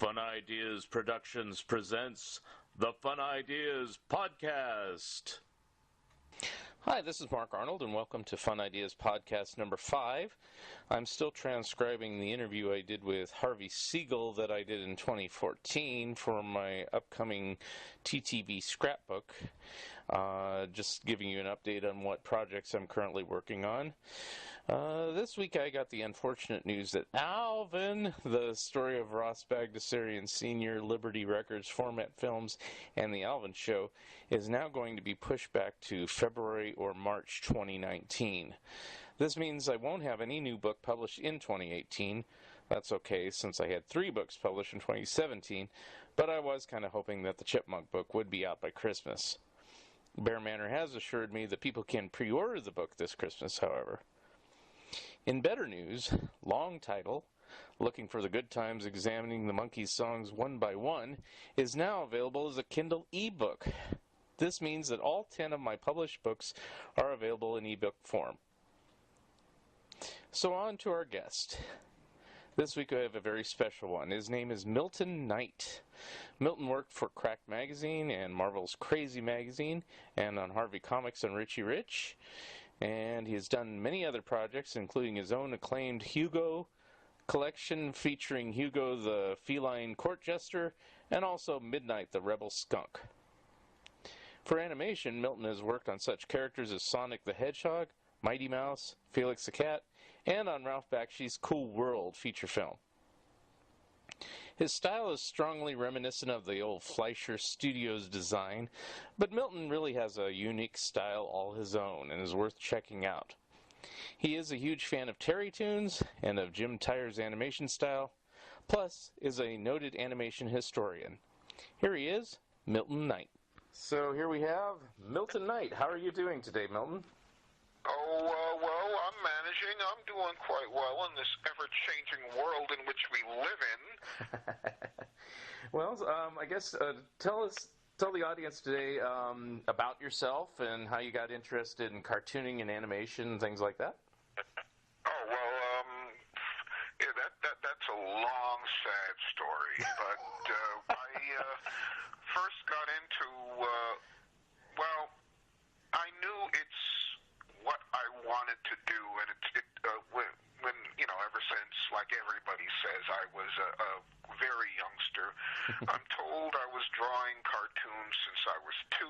Fun Ideas Productions presents the Fun Ideas Podcast. Hi, this is Mark Arnold, and welcome to Fun Ideas Podcast number 5. I'm still transcribing the interview I did with Harvey Siegel that I did in 2014 for my upcoming TTV scrapbook. Just giving you an update on what projects I'm currently working on. This week I got the unfortunate news that Alvin, the story of Ross Bagdasarian Sr., Liberty Records, Format Films, and The Alvin Show, is now going to be pushed back to February or March 2019. This means I won't have any new book published in 2018. That's okay, since I had 3 books published in 2017, but I was kind of hoping that the Chipmunk book would be out by Christmas. Bear Manor has assured me that people can pre-order the book this Christmas, however. In better news, Long Title, Looking for the Good Times Examining the Monkees' Songs One by One, is now available as a Kindle ebook. This means that all 10 of my published books are available in ebook form. So on to our guest. This week I have a very special one. His name is Milton Knight. Milton worked for Cracked Magazine and Marvel's Crazy Magazine and on Harvey Comics and Richie Rich. And he has done many other projects, including his own acclaimed Hugo collection featuring Hugo the feline court jester and also Midnight the rebel skunk. For animation, Milton has worked on such characters as Sonic the Hedgehog, Mighty Mouse, Felix the Cat, and on Ralph Bakshi's Cool World feature film. His style is strongly reminiscent of the old Fleischer Studios design, but Milton really has a unique style all his own and is worth checking out. He is a huge fan of Terrytoons and of Jim Tyer's animation style, plus is a noted animation historian. Here he is, Milton Knight. So here we have Milton Knight. How are you doing today, Milton? Well, I'm managing. I'm doing quite well in this ever-changing world in which we live in. Well, I guess tell the audience today about yourself and how you got interested in cartooning and animation and things like that. That's a long, sad story. But I first got into, I knew it's what I wanted to do, and when ever since, like everybody says, I was a very youngster. I'm told I was drawing cartoons since I was 2.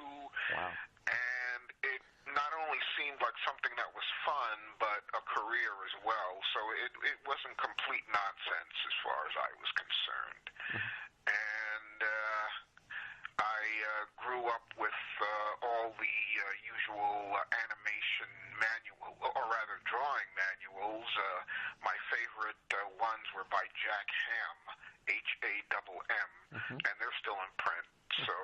Wow. And it not only seemed like something that was fun, but a career as well. So it wasn't complete nonsense as far as I was concerned. And I grew up with all the usual animation manual, or rather drawing manuals. My favorite ones were by Jack Hamm, Hamm, and they're still in print. So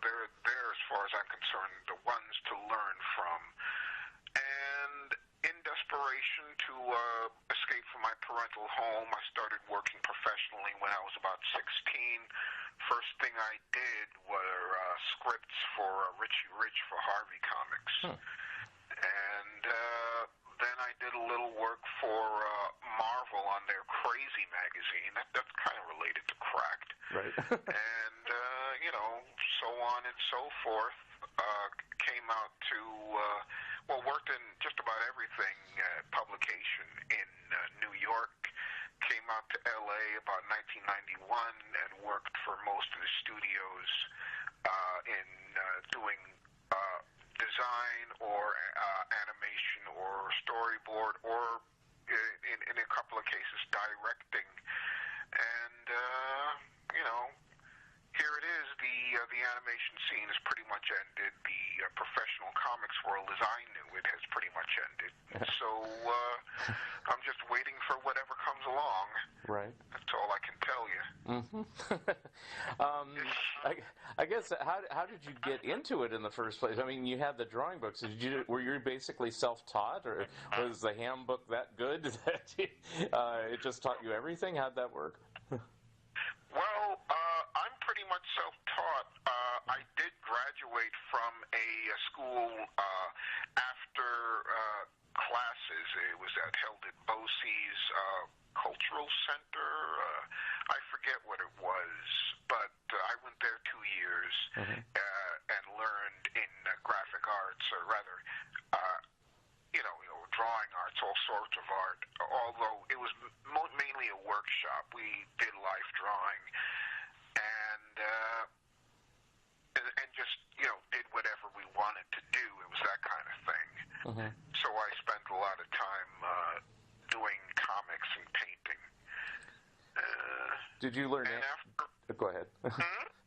they're, as far as I'm concerned, the ones to learn from. And in desperation to escape from my parental home, I started working professionally when I was about 16. First thing I did were scripts for Richie Rich for Harvey Comics. And then I did a little work for Marvel on their Crazy Magazine. That's kind of related to Cracked. Right. And, so on and so forth. Came out to, worked in just about everything publication in New York. Came out to L.A. about 1991 and worked for most of the studios in doing design or animation or storyboard or in a couple of cases directing. And, here it is. The animation scene has pretty much ended. The professional comics world as I knew it has pretty much ended. So I'm just waiting for whatever comes along. Right. That's all I can tell you. I guess how did you get into it in the first place? I mean, you had the drawing books. Were you basically self-taught, or was the Ham book that good that it just taught you everything? How'd that work? Well, I'm pretty much self-taught. I did graduate from a school after classes. It was held at BOCES Cultural Center. I forget what it was. but I went there 2 years and learned in graphic arts, or rather, drawing arts, all sorts of art. Although it was mainly a workshop, we did life drawing and just did whatever we wanted to do. It was that kind of thing. So I spent a lot of time doing comics and painting. Did you learn? Go ahead.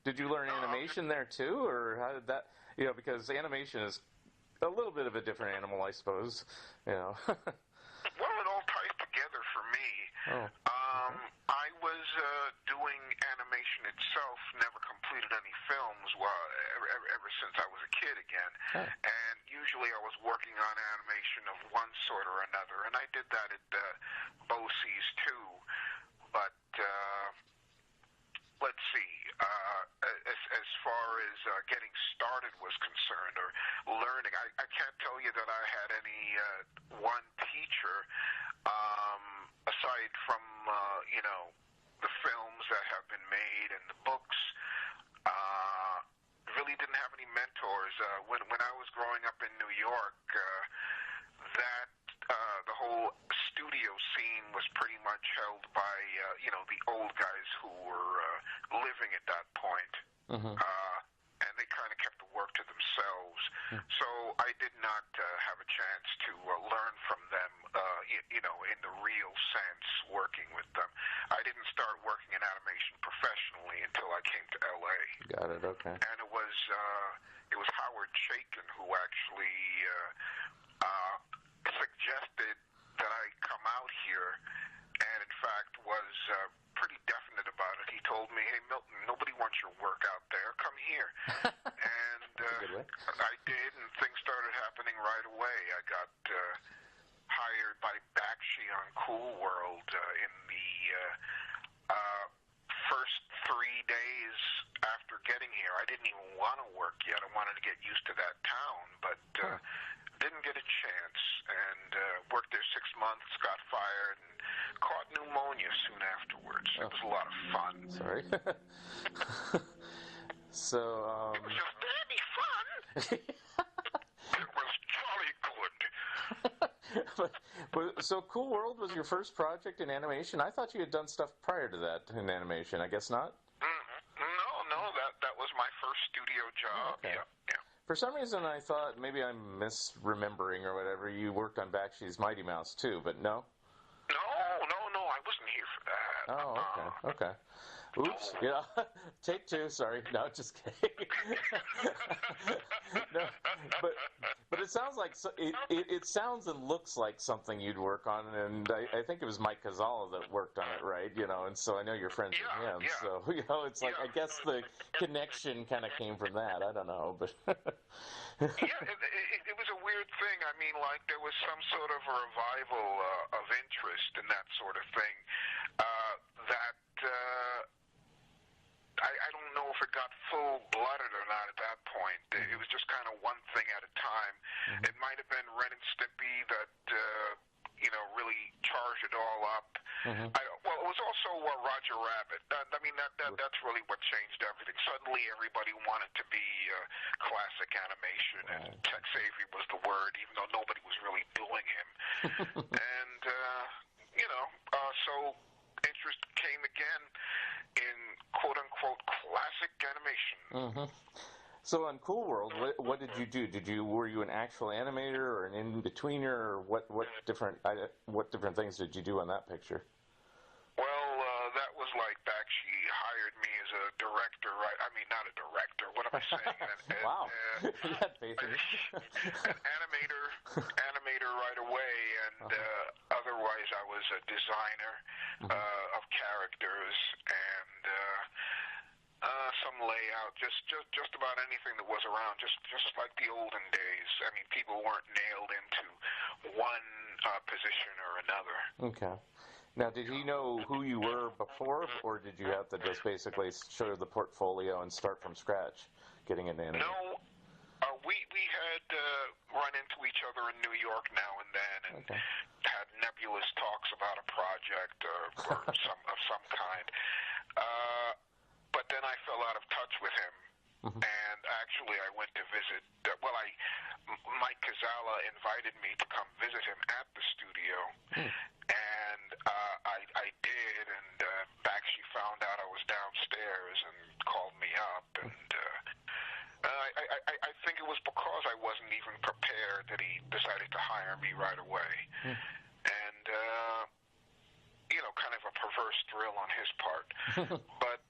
Did you learn animation there too, or how did that? Because animation is a little bit of a different animal, I suppose. Well, it all ties together for me. I was doing animation itself, never completed any films ever since I was a kid again. And usually I was working on animation of one sort or another, and I did that at BOCES too. But let's see, as far as getting started was concerned, or learning, I can't tell you that I had any one teacher, aside from, the films that have been made and the books. Really didn't have any mentors. When I was growing up in New York, the whole studio scene was pretty much held by, the old guys who were living at that point. And they kind of kept the work to themselves. So I did not have a chance to learn from them, in the real sense, working with them. I didn't start working in animation professionally until I came to L.A. Got it, okay. And it was Howard Chaykin who actually suggested that I come out here, and in fact was pretty definite about it. He told me, "Hey, Milton, nobody wants your work out there. Come here." And I did, and things started happening right away. I got hired by Bakshi on Cool World in the first 3 days after getting here. I didn't even want to work yet. I wanted to get used to that town, but didn't get a chance, and worked there 6 months, got fired, and caught pneumonia soon afterwards. It was a lot of fun. Sorry. So, it was just very fun. It was jolly good. So Cool World was your first project in animation? I thought you had done stuff prior to that in animation. I guess not? No, that was my first studio job. Okay. Yeah. For some reason, I thought, maybe I'm misremembering or whatever, you worked on Bakshi's Mighty Mouse too, but no? No, I wasn't here for that. Oh, okay. Oops, take two, sorry. No, just kidding. No, but it sounds like, it sounds and looks like something you'd work on, and I think it was Mike Cazala that worked on it, right? And so I know you're friends with him, so, it's like, I guess the connection kind of came from that, I don't know, but... It was a weird thing. I mean, like, there was some sort of a revival of interest in that sort of thing, I don't know if it got full-blooded or not at that point. It was just kind of one thing at a time. It might have been Ren and Stimpy that, really charged it all up. Well, it was also Roger Rabbit. That's really what changed everything. Suddenly everybody wanted to be classic animation, and Tex Avery was the word, even though nobody was really doing him. And, so interest came again in quote-unquote classic animation. So on Cool World, what did you do? Were you an actual animator or an in-betweener, or what different things did you do on that picture? Well, that was like Bakshi hired me as a director, right? I mean, not a director. What am I saying? Wow, you had faith in me. An animator right away, and otherwise I was a designer of characters and some layout, just about anything that was around, just like the olden days. I mean, people weren't nailed into one position or another. Okay. Now, did he know who you were before, or did you have to just basically show the portfolio and start from scratch, getting into animation? No, we had run into each other in New York now and then, and had nebulous talks about a project or of some kind. visit. Mike Kazala invited me to come visit him at the studio, and I did. And back she found out I was downstairs and called me up, and I think it was because I wasn't even prepared that he decided to hire me right away, and kind of a perverse thrill on his part. But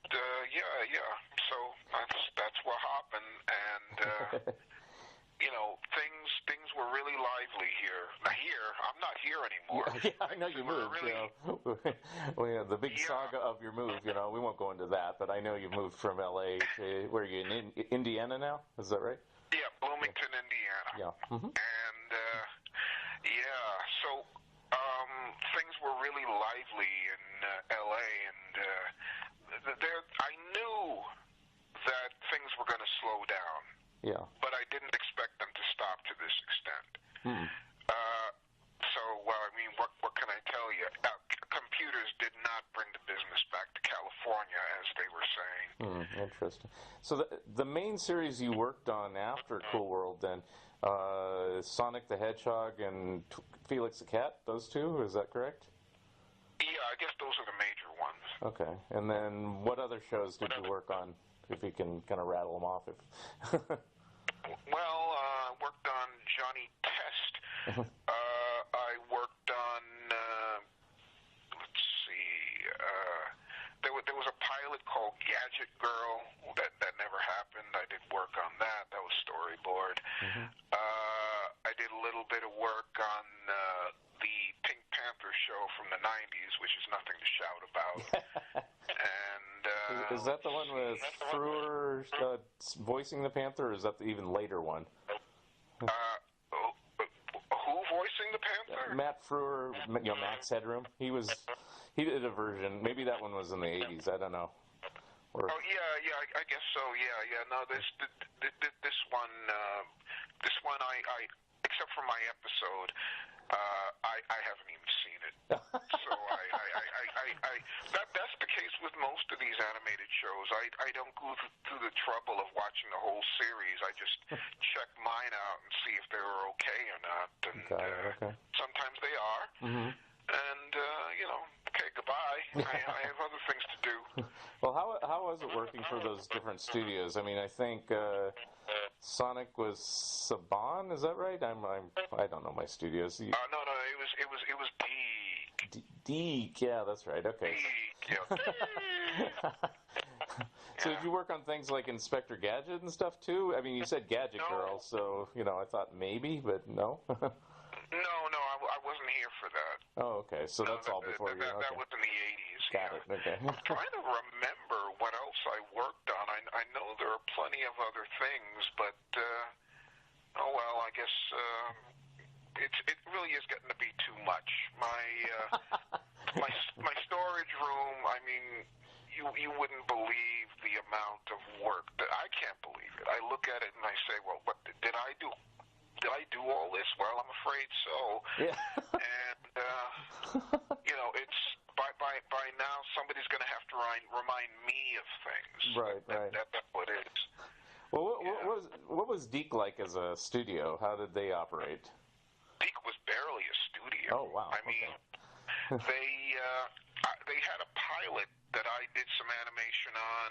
yeah. So that's what happened, and. Things were really lively here. Now I'm not here anymore. Yeah, I know you moved. Really... the big saga of your move. We won't go into that, but I know you moved from L.A. to where are you in Indiana now? Is that right? Yeah, Bloomington, Indiana. Yeah. Mm-hmm. And so things were really lively in L.A. and I knew that things were going to slow down. Yeah. But I didn't expect them to stop to this extent. What can I tell you? Computers did not bring the business back to California, as they were saying. Interesting. So the main series you worked on after Cool World, then, Sonic the Hedgehog and Felix the Cat, those two, is that correct? Yeah, I guess those are the major ones. Okay. And then what other shows did you work on, if you can kind of rattle them off? Well, I worked on Johnny Test. I worked on, let's see, there was a pilot called Gadget Girl that never happened. I did work on that. That was storyboard. I did a little bit of work on the Pink Panther show from the 90s, which is nothing to shout about. And is that the one with Frewer voicing the Panther, or is that the even later one? Who voicing the Panther? Matt Frewer, Max Headroom. He did a version. Maybe that one was in the 80s. I don't know. I guess so. Yeah. No, this one, I except for my episode, I haven't even seen it. So that's the case with most of these animated shows. I don't go through the trouble of watching the whole series. I just check mine out and see if they were okay or not. And okay. Sometimes they are. And okay, goodbye. I have other things to do. Well, how was it working for those different studios? I mean, I think Sonic was Saban. Is that right? I don't know my studios. No, it was Deke. Deke, yeah, that's right. Okay. Deke, yeah. So did you work on things like Inspector Gadget and stuff too? I mean, you said Gadget Girl, so I thought maybe, but no. No, I wasn't here for that. Oh, okay. So that's all before you. That was in the 80s. Got it. Okay. I'm trying to remember what else I worked on. I know there are plenty of other things, but I guess it really is getting to be too much. My storage room. I mean, you wouldn't believe the amount of work that I can't believe it. I look at it and I say, well, what did I do? Did I do all this? Well, I'm afraid so. Yeah. And it's by now somebody's going to have to remind me of things. Right. That's what it is. Well, what was Deke like as a studio? How did they operate? Deke was barely a studio. Oh wow. I mean, they had a pilot that I did some animation on,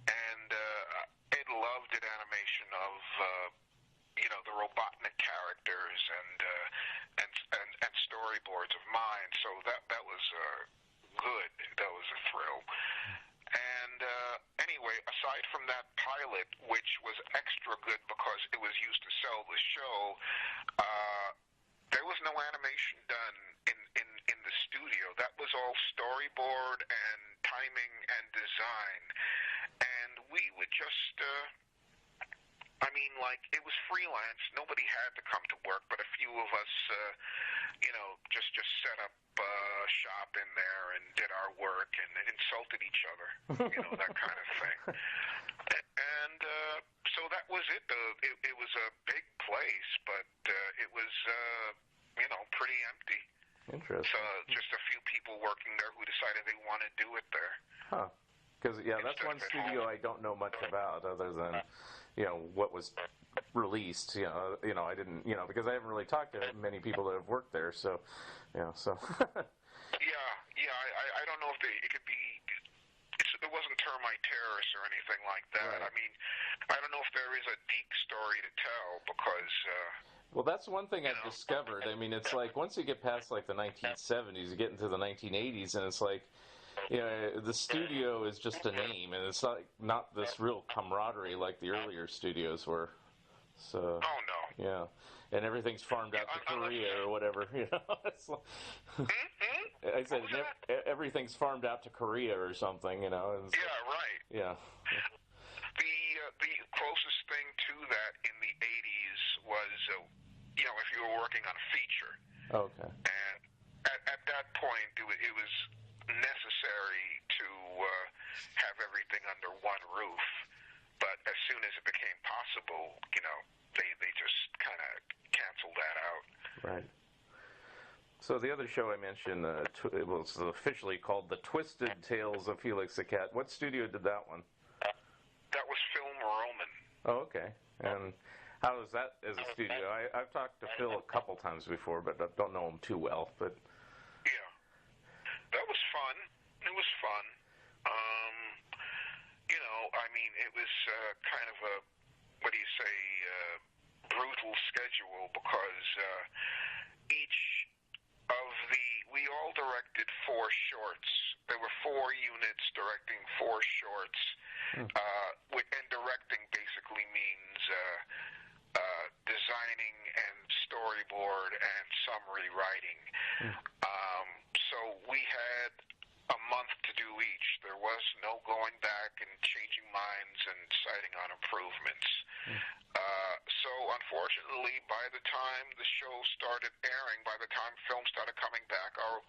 and Ed Love did animation of. The Robotnik characters and storyboards of mine. So that was good. That was a thrill. And anyway, aside from that pilot, which was extra good because it was used to sell the show, there was no animation done in the studio. That was all storyboard and timing and design. And we would just... it was freelance. Nobody had to come to work, but a few of us, just set up shop in there and did our work and insulted each other, that kind of thing. And so that was it. It was a big place, but it was, pretty empty. Interesting. So just a few people working there who decided they want to do it there. Huh. Because that's one studio I don't know much about, other than what was released. I didn't because I haven't really talked to many people that have worked there. So so. I don't know if it could be. It wasn't termite terrorists or anything like that. Right. I mean, I don't know if there is a deep story to tell because. Well, that's one thing I've discovered. I mean, it's like once you get past like the 1970s, you get into the 1980s, and it's like, the studio is just a name, and it's not this real camaraderie like the earlier studios were. So. Oh no. Yeah, and everything's farmed out to Korea or whatever. It's like, I said everything's farmed out to Korea or something. Yeah, right. Yeah. The closest thing to that in the 80s was, if you were working on a feature. Okay. And at that point, it was necessary to have everything under one roof. But as soon as it became possible, they just kind of canceled that out. Right. So the other show I mentioned, it was officially called The Twisted Tales of Felix the Cat. What studio did that one? That was Film Roman. Oh, okay. And how is that as a studio? I've talked to Phil a couple times before, but I don't know him too well. But yeah, that was fun. It was fun. I mean, it was kind of a brutal schedule because each of we all directed 4 shorts. There were 4 units directing 4 shorts. And directing basically means designing and storyboard and summary writing. So we had a month to do each. There was no going back and changing minds and deciding on improvements. So unfortunately, by the time the show started airing, by the time film started coming back, our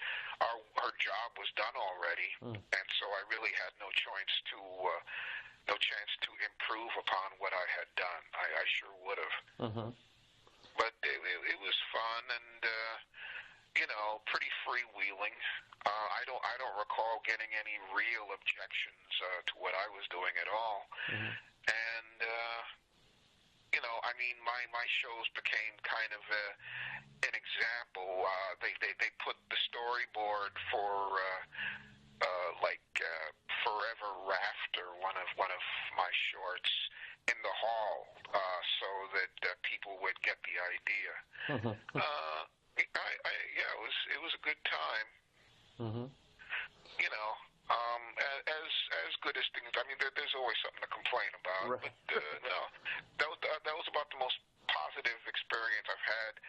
job was done already, and so I really had no chance to improve upon what I had done. I sure would have. But it was fun and pretty freewheeling. I don't recall getting any real objections to what I was doing at all. And I mean, my shows became kind of an example. They put the storyboard for Forever Rafter, one of my shorts, in the hall, so that people would get the idea. It was a good time. As good as things. I mean, there's always something to complain about. Right. But no, that was about the most positive experience I've had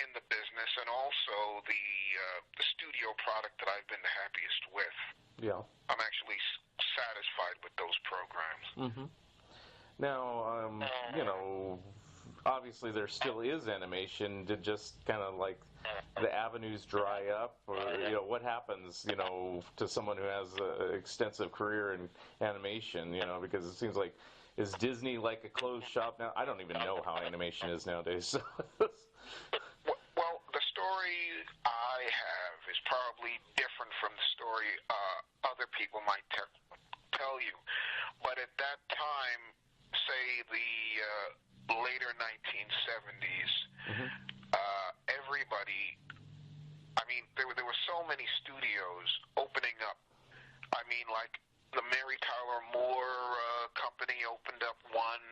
in the business, and also the studio product that I've been the happiest with. Yeah. I'm actually satisfied with those programs. Now, obviously there still is animation. Did just kind of like the avenues dry up, or what happens, to someone who has an extensive career in animation? Because it seems like, is Disney like a closed shop now? I don't even know how animation is nowadays. So. Well, the story I have is probably different from the story other people might tell you. But at that time, say the later 1970s, everybody, I mean, there were so many studios opening up. I mean, like the Mary Tyler Moore company opened up one.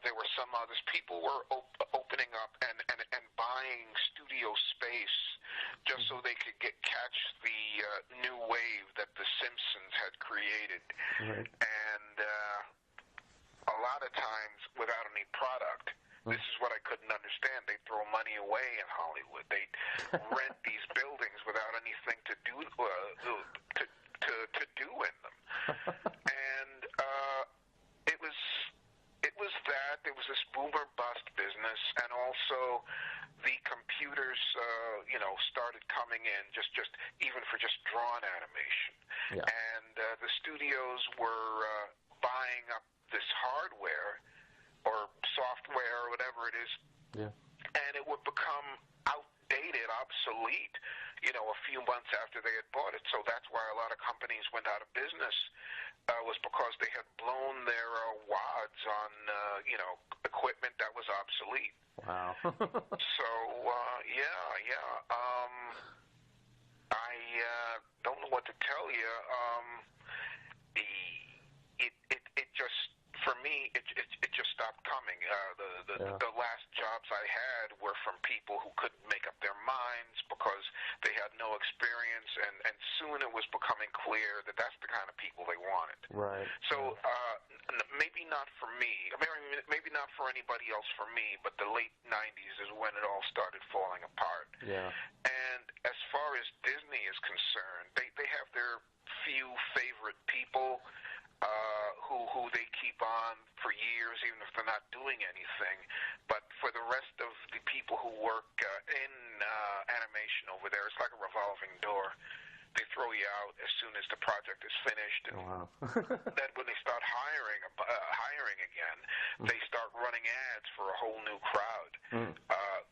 There were some others. People were opening up and buying studio space just so they could catch the new wave that the Simpsons had created. Right. And a lot of times without any product. This is what I couldn't understand. They throw money away in Hollywood. They rent these buildings without anything to do to do in them. And it was that. It was this boom or bust business, and also the computers, started coming in just even for just drawn animation. Yeah. And the studios were buying up this hardware or software or whatever it is, and it would become outdated, obsolete, a few months after they had bought it. So that's why a lot of companies went out of business. was because they had blown their wads on, equipment that was obsolete. Wow. So, I don't know what to tell you. It just, for me, it just stopped coming. The last jobs I had were from people who couldn't make up their minds because they had no experience, and soon it was becoming clear that that's the kind of people they wanted. Right. So maybe not for me. I mean, maybe not for anybody else for me, but the late 90s is when it all started falling apart. Yeah. And as far as Disney is concerned, they have their few favorite people who they keep on for years, even if they're not doing anything. But for the rest of the people who work in animation over there, it's like a revolving door. They throw you out as soon as the project is finished, and then when they start hiring again, they start running ads for a whole new crowd.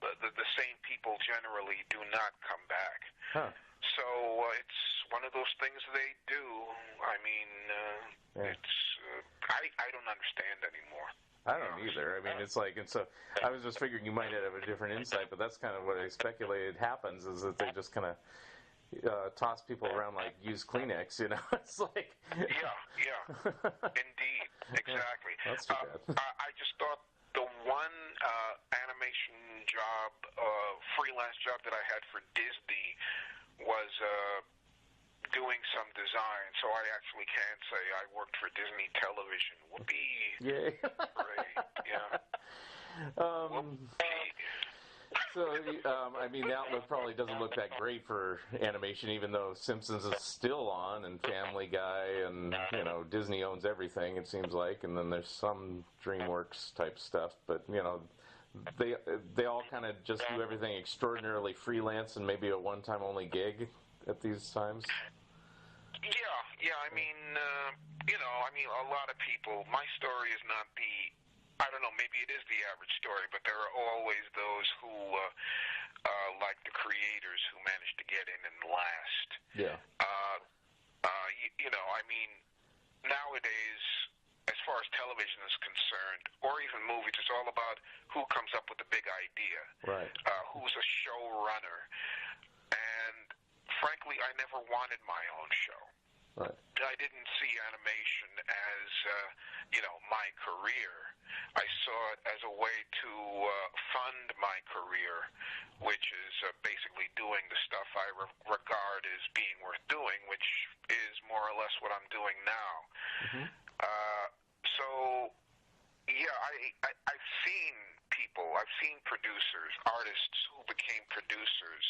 The same people generally do not come back. Huh. So it's one of those things they do. I mean, I don't understand anymore. I don't either. I mean, it's like, and so I was just figuring you might have a different insight, but that's kind of what I speculated happens, is that they just kind of toss people around like used Kleenex, It's like... Yeah. Indeed. Exactly. That's too bad. I just thought the one animation job, freelance job that I had for Disney was doing some design, so I actually can say I worked for Disney Television. Whoopee. Yay. Great. Yeah. Whoopee. So, I mean, the outlook probably doesn't look that great for animation, even though Simpsons is still on, and Family Guy, and, Disney owns everything, it seems like, and then there's some DreamWorks type stuff, but, they all kind of just do everything extraordinarily freelance and maybe a one-time only gig at these times. Yeah, I mean, a lot of people, my story is not I don't know, maybe it is the average story, but there are always those who, like the creators, who manage to get in and last. Yeah. I mean, nowadays, as far as television is concerned, or even movies, it's all about who comes up with the big idea. Right. Who's a showrunner. And frankly, I never wanted my own show. Right. I didn't see animation as, my career. I saw it as a way to fund my career, which is basically doing the stuff I regard as being worth doing, which is more or less what I'm doing now. Mm-hmm. I've seen people, I've seen producers, artists who became producers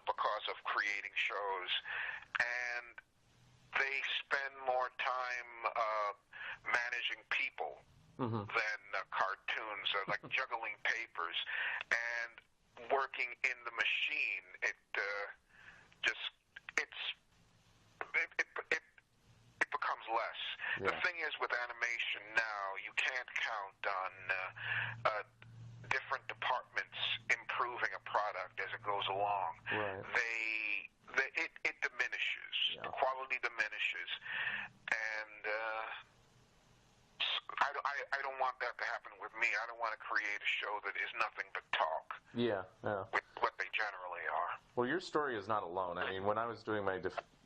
because of creating shows, and they spend more time managing people than cartoons, like juggling papers and working in the machine. It becomes less. Yeah. The thing is, with animation now, you can't count on different departments improving a product as it goes along. Right. It diminishes. Yeah. The quality diminishes, and I don't want that to happen with me. I don't want to create a show that is nothing but talk. Yeah. With what they generally are. Well, your story is not alone. I mean, when I was doing my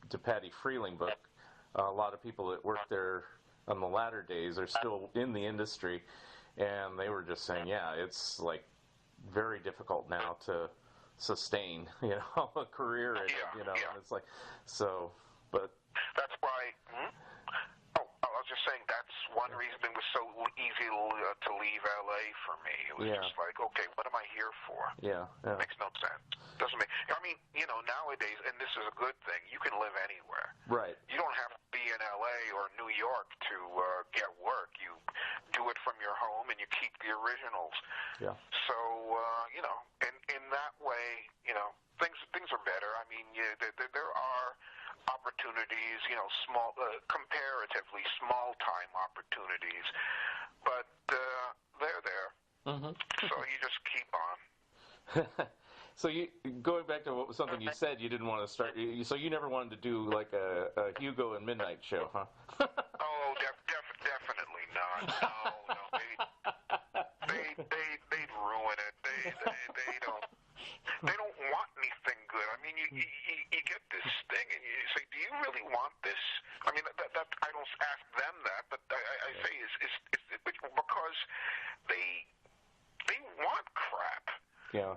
DePatie Freeling book, a lot of people that worked there on the latter days are still in the industry, and they were just saying, yeah, it's like very difficult now to sustain, a career in it, and it's like, so, but... That's why, I was just saying, that's one reason it was so easy to leave L.A. for me. It was just like, okay, what am I here for? Yeah. Makes no sense. Doesn't make, nowadays, and this is a good thing, you can live anywhere. Right. You don't have to be in L.A. or New York to get work. You do it from your home, and you keep the originals. Yeah. So, in that way, things are better. I mean, there are opportunities, small, comparatively small-time opportunities, but they're there. Mm-hmm. So you just keep on. So going back to something you said, you didn't want to start. So you never wanted to do like a Hugo and Midnight show, huh? Oh, definitely not. No, they'd ruin it. They don't want anything good. I mean, you get this thing and you say, do you really want this? I mean, that I don't ask them that, but I say is because they want crap. Yeah.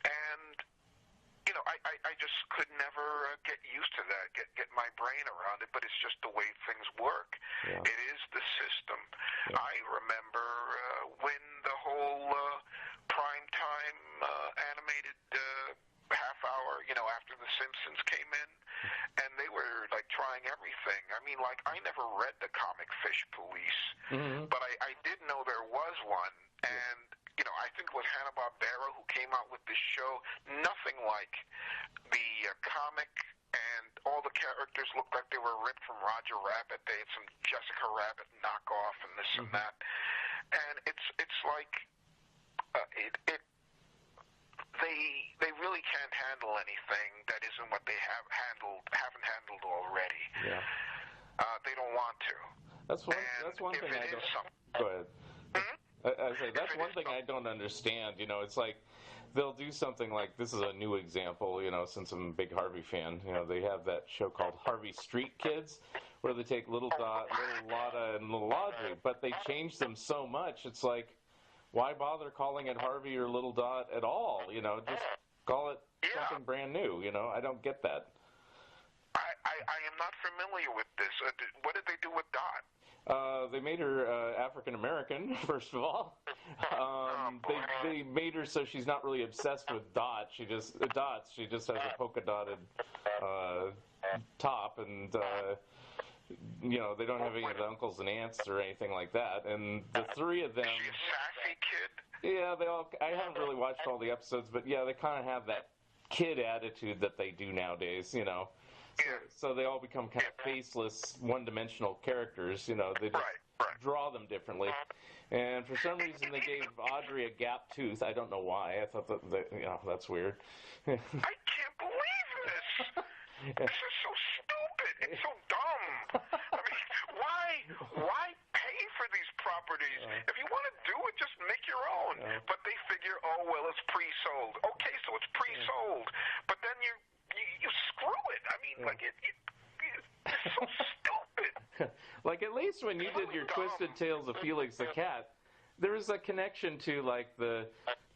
And you know, I just could never get used to that, get my brain around it. But it's just the way things work. Yeah. It is the system. Yeah. I remember when the whole primetime animated half hour, you know, after the Simpsons came in, and they were like trying everything. I mean, like I never read the comic Fish Police, but I did know there was one, and you know, I think it was Hanna-Barbera who came out with this show. Nothing like the comic, and all the characters looked like they were ripped from Roger Rabbit. They had some Jessica Rabbit knockoff and this and that, and it's like they really can't handle anything that isn't what they haven't handled already. Yeah. They don't want to. That's one thing I don't. Go ahead. I say that's one thing I don't understand. You know, it's like they'll do something like, this is a new example. You know, since I'm a big Harvey fan, you know, they have that show called Harvey Street Kids, where they take Little Dot, Little Lotta, and Little Audrey, but they change them so much. It's like, why bother calling it Harvey or Little Dot at all? You know, just call it something brand new. You know, I don't get that. I am not familiar with this. What did they do with Dot? They made her African American, first of all. They made her so she's not really obsessed with dots. She just has a polka dotted top, and you know, they don't have any of the uncles and aunts or anything like that. And the three of them. Is she a sassy kid? Yeah, they all. I haven't really watched all the episodes, but yeah, they kind of have that kid attitude that they do nowadays. You know. So they all become kind of faceless, one-dimensional characters. You know, they just draw them differently. And for some reason, they gave Audrey a gap tooth. I don't know why. I thought that you know, that's weird. I can't believe this. This is so stupid. It's so dumb. I mean, why pay for these properties? If you want to do it, just make your own. But they figure, oh well, it's pre-sold. Okay, so it's pre-sold. But then you screw it. I mean, like it's so stupid. Like at least when you did your Twisted Tales of Felix the Cat, there was a connection to like the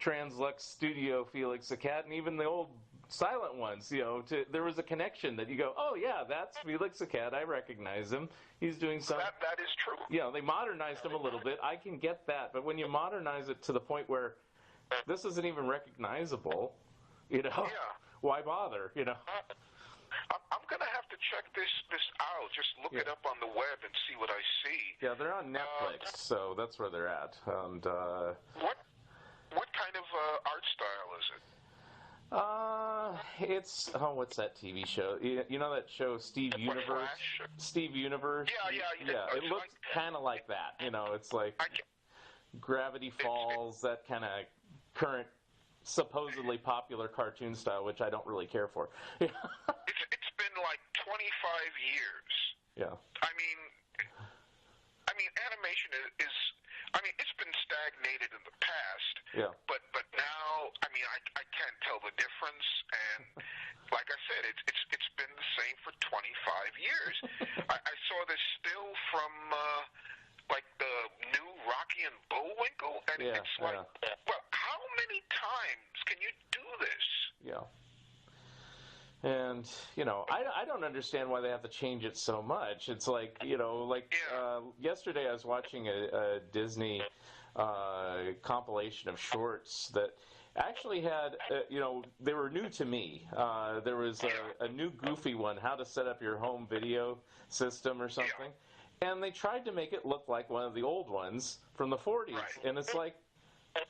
Translux Studio Felix the Cat, and even the old silent ones. You know, there was a connection that you go, oh yeah, that's Felix the Cat. I recognize him. He's doing something. That is true. You know, they modernized him a little bit. I can get that, but when you modernize it to the point where this isn't even recognizable, you know. Why bother, you know? I'm going to have to check this out. Just look it up on the web and see what I see. Yeah, they're on Netflix, so that's where they're at. And what kind of art style is it? It's what's that TV show? You know that show Steve Universe? Flash? Steve Universe? Yeah. It looks kind of like that. You know, it's like Gravity Falls, that kind of current, supposedly popular cartoon style, which I don't really care for. It's been like 25 years. Yeah. I mean, animation is. I mean, it's been stagnated in the past. Yeah. But now, I mean, I can't tell the difference. And like I said, it's been the same for 25 years. I saw this still from like the new Rocky and Bullwinkle, and it's like, well, how many times can you do this? Yeah. And, you know, I don't understand why they have to change it so much. It's like, you know, like yesterday I was watching a Disney compilation of shorts that actually had, you know, they were new to me. There was a new goofy one, how to set up your home video system or something. And they tried to make it look like one of the old ones from the 40s. And it's like,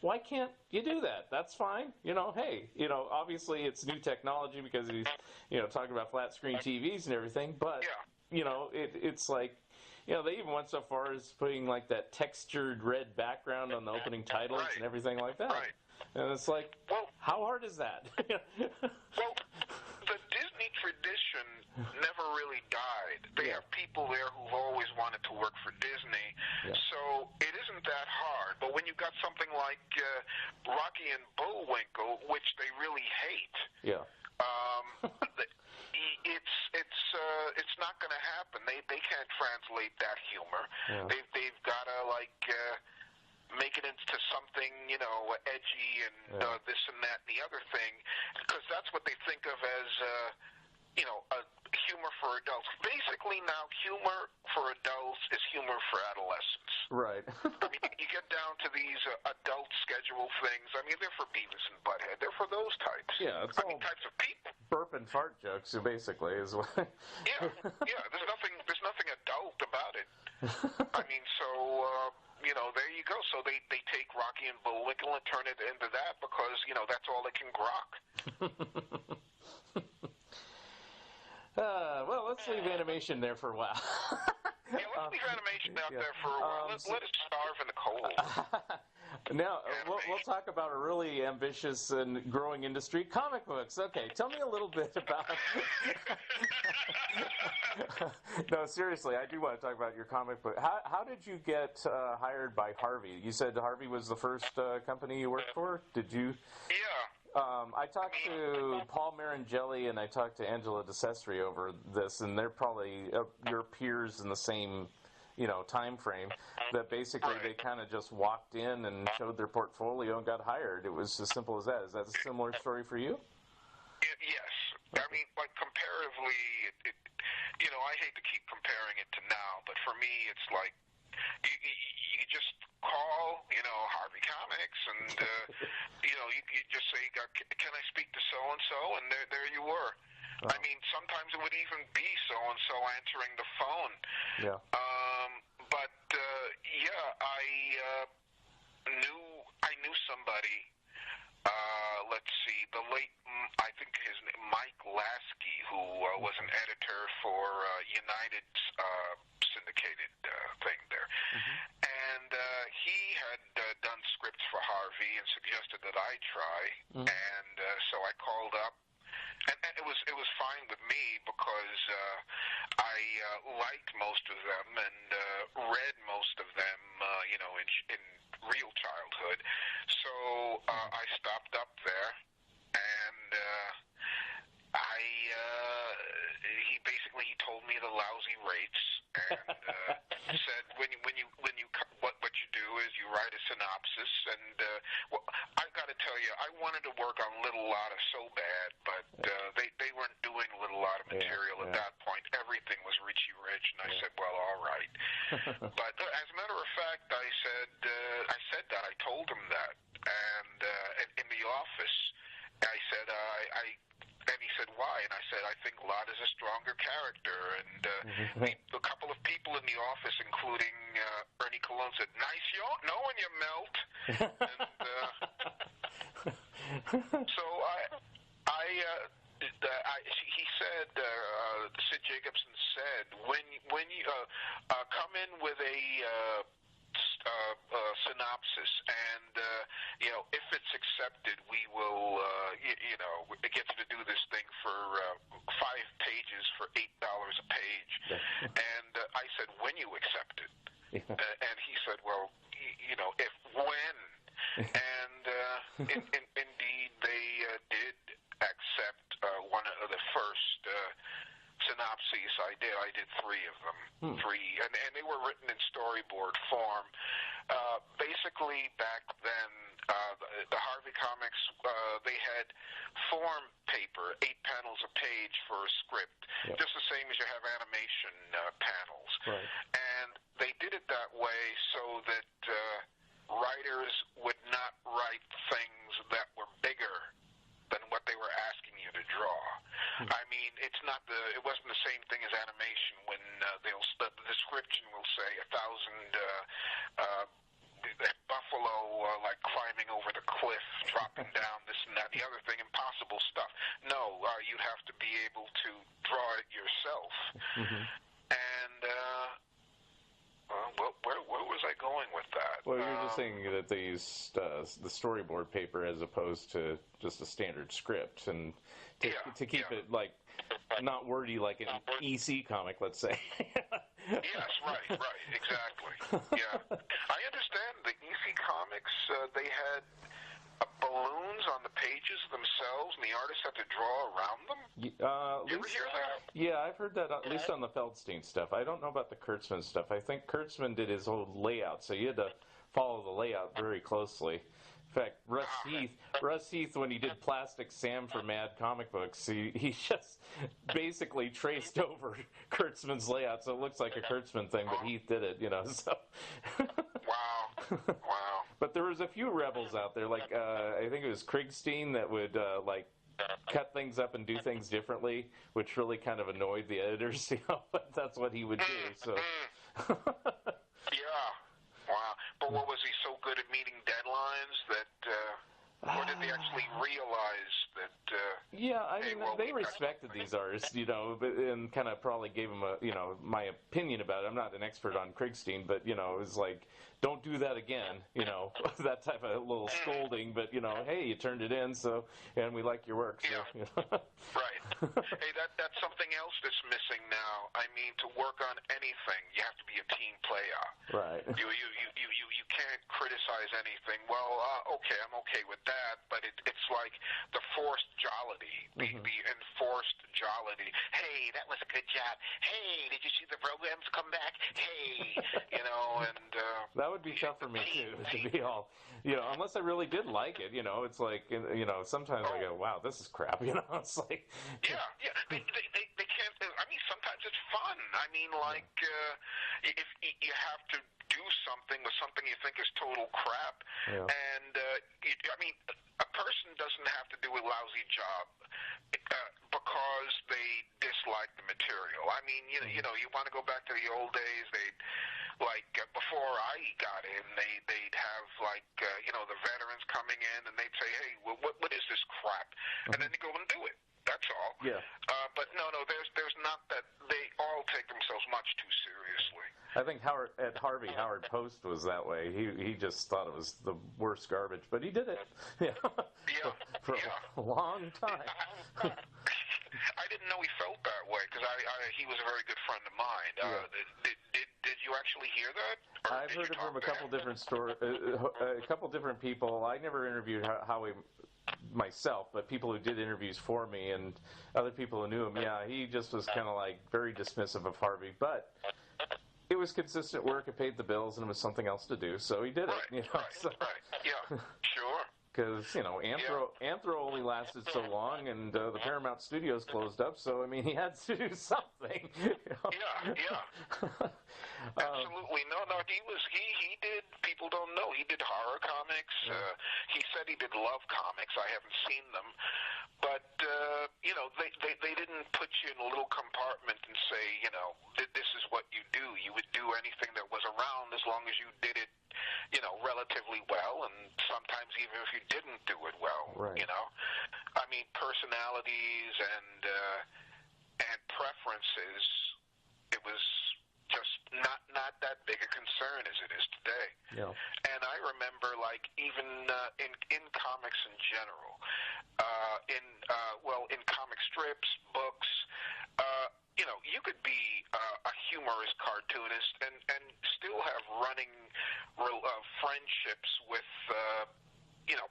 why can't you do that? That's fine. You know, hey, you know, obviously it's new technology because he's, you know, talking about flat screen TVs and everything. But, you know, it's like, you know, they even went so far as putting like that textured red background on the opening titles and everything like that. And it's like, Well, how hard is that? well, the Disney tradition never really died. They have people there who've always wanted to work for Disney, so it isn't that hard. But when you've got something like Rocky and Bullwinkle, which they really hate, it's not going to happen. They can't translate that humor. Yeah. They've got to make it into something, edgy and this and that and the other thing, because that's what they think of as, a humor for adults. Basically now, humor for adults is humor for adolescents. Right. I mean, you get down to these adult schedule things. I mean, they're for Beavis and Butthead. They're for those types. Yeah, it's all types of people. Burp and fart jokes, basically, is what. Yeah. There's nothing adult about it. I mean, so. There you go. So they take Rocky and Bullwinkle and turn it into that because, that's all they can grok. Well, let's leave animation there for a while. Yeah, let's leave animation out there for a while. Let it starve in the cold. Now, we'll talk about a really ambitious and growing industry, comic books. Okay, tell me a little bit about... No, seriously, I do want to talk about your comic book. How did you get hired by Harvey? You said Harvey was the first company you worked for? Did you? Yeah. I talked to Paul Marangeli and I talked to Angela DeCesare over this, and they're probably your peers in the same... time frame, that basically they kind of just walked in and showed their portfolio and got hired. It was as simple as that. Is that a similar story for you? Yes. Okay. I mean, comparatively, I hate to keep comparing it to now, but for me, it's like you just call, Harvey Comics, and, you just say, can I speak to so-and-so? And there you were. Oh. I mean, sometimes it would even be so-and-so answering the phone. Yeah. I knew somebody, let's see, the late, I think his name, Mike Lasky, who was an editor for United's syndicated thing there. Mm-hmm. And he had done scripts for Harvey and suggested that I try, and so I called up. And it was fine with me because I liked most of them and read most of them, in real childhood. So I stopped up there, and he told me the lousy rates and said what you do is you write a synopsis, and I got to tell you, I wanted to work on Little Lotta so bad, but they weren't doing Little Lotta material at that point. Everything was Richie Rich, and I said, well, all right. But as a matter of fact, I said that. I told him that, and in the office, I said, and he said, why? And I said, I think Lott is a stronger character. And a couple of people in the office, including Ernie Colon, said, nice knowing you, Milt. And so he said, Sid Jacobson said, when you come in with a synopsis, and if it's accepted, we will get you to do this thing for 5 pages for $8 a page. And I said, when you accept it, and he said, well, if when, and indeed they did accept one of the first synopses I did 3 of them. 3, and they were written in storyboard form. Basically, back then, the Harvey Comics, they had form paper, 8 panels a page for a script, just the same as you have animation panels. Right. And they did it that way so that writers would not write things that were bigger than what they were asking you to draw. I mean, it wasn't the same thing as animation when the description will say 1,000 buffalo like climbing over the cliff, dropping down, this and that, the other thing, impossible stuff. No, you have to be able to draw it yourself. And where was I going with that? Well, you're just saying that they used the storyboard paper as opposed to just a standard script, and to keep it like not wordy like an EC comic, let's say. Yes, right, exactly. Yeah, I understand the EC comics. They had balloons on the pages themselves, and the artists had to draw around them. You ever hear that? Yeah, I've heard that at least on the Feldstein stuff. I don't know about the Kurtzman stuff. I think Kurtzman did his own layout, so you had to follow the layout very closely. In fact, Russ Heath, when he did Plastic Sam for Mad Comic Books, he just basically traced over Kurtzman's layout, so it looks like a Kurtzman thing, but Heath did it, so. Wow. But there was a few rebels out there, like I think it was Krigstein that would cut things up and do things differently, which really kind of annoyed the editors, but that's what he would do, so. Yeah. Wow. But what, was he so good at meeting deadlines that, or did they actually realize that? Yeah, I mean, they respected these artists, and kind of probably gave them my opinion about it. I'm not an expert on Krigstein, but, it was like, don't do that again, that type of little scolding, but, hey, you turned it in, and we like your work. So, yeah. Right. Hey, that's something else that's missing now. I mean, to work on anything, you have to be a team player. Right. You can't criticize anything. Well, okay, I'm okay with that, but it's like the forced jollity, the enforced jollity. Hey, that was a good job. Hey, did you see the programs come back? Hey, and that would be tough for me too, to be all, unless I really did like it. It's like, sometimes I go, wow, this is crap. It's like, yeah. They can't. I mean, sometimes it's fun. I mean, like if you have to do something with something you think is total crap, and I mean, a person doesn't have to do a lousy job because they dislike the material. I mean, you want to go back to the old days, before I got in, they'd have the veterans coming in, and they'd say, hey, what is this crap? And then they go and do it. That's all. Yeah. But no, there's not that. They all take themselves much too seriously. I think Harvey, Howard Post was that way. He just thought it was the worst garbage, but he did it. For a long time. I didn't know he felt that way because he was a very good friend of mine. Did you actually hear that? I've heard it from a couple different a couple different people. I never interviewed Howie myself, but people who did interviews for me and other people who knew him, he just was kind of like very dismissive of Harvey, but it was consistent work, it paid the bills, and it was something else to do, so he did it. Right. Yeah, sure. Because, Anthro only lasted so long, and the Paramount Studios closed up, so, I mean, he had to do something. Yeah. Absolutely. No, he did, people don't know, he did horror comics. He said he did love comics. I haven't seen them. But, they didn't put you in a little compartment and say, this is what you do. You would do anything that was around as long as you did it, relatively well, and sometimes even if you didn't do it well, right. I mean, personalities and preferences, it was just not that big a concern as it is today. Yeah. And I remember, even in comics in general, in comic strips, books, you could be a humorous cartoonist and still have running friendships with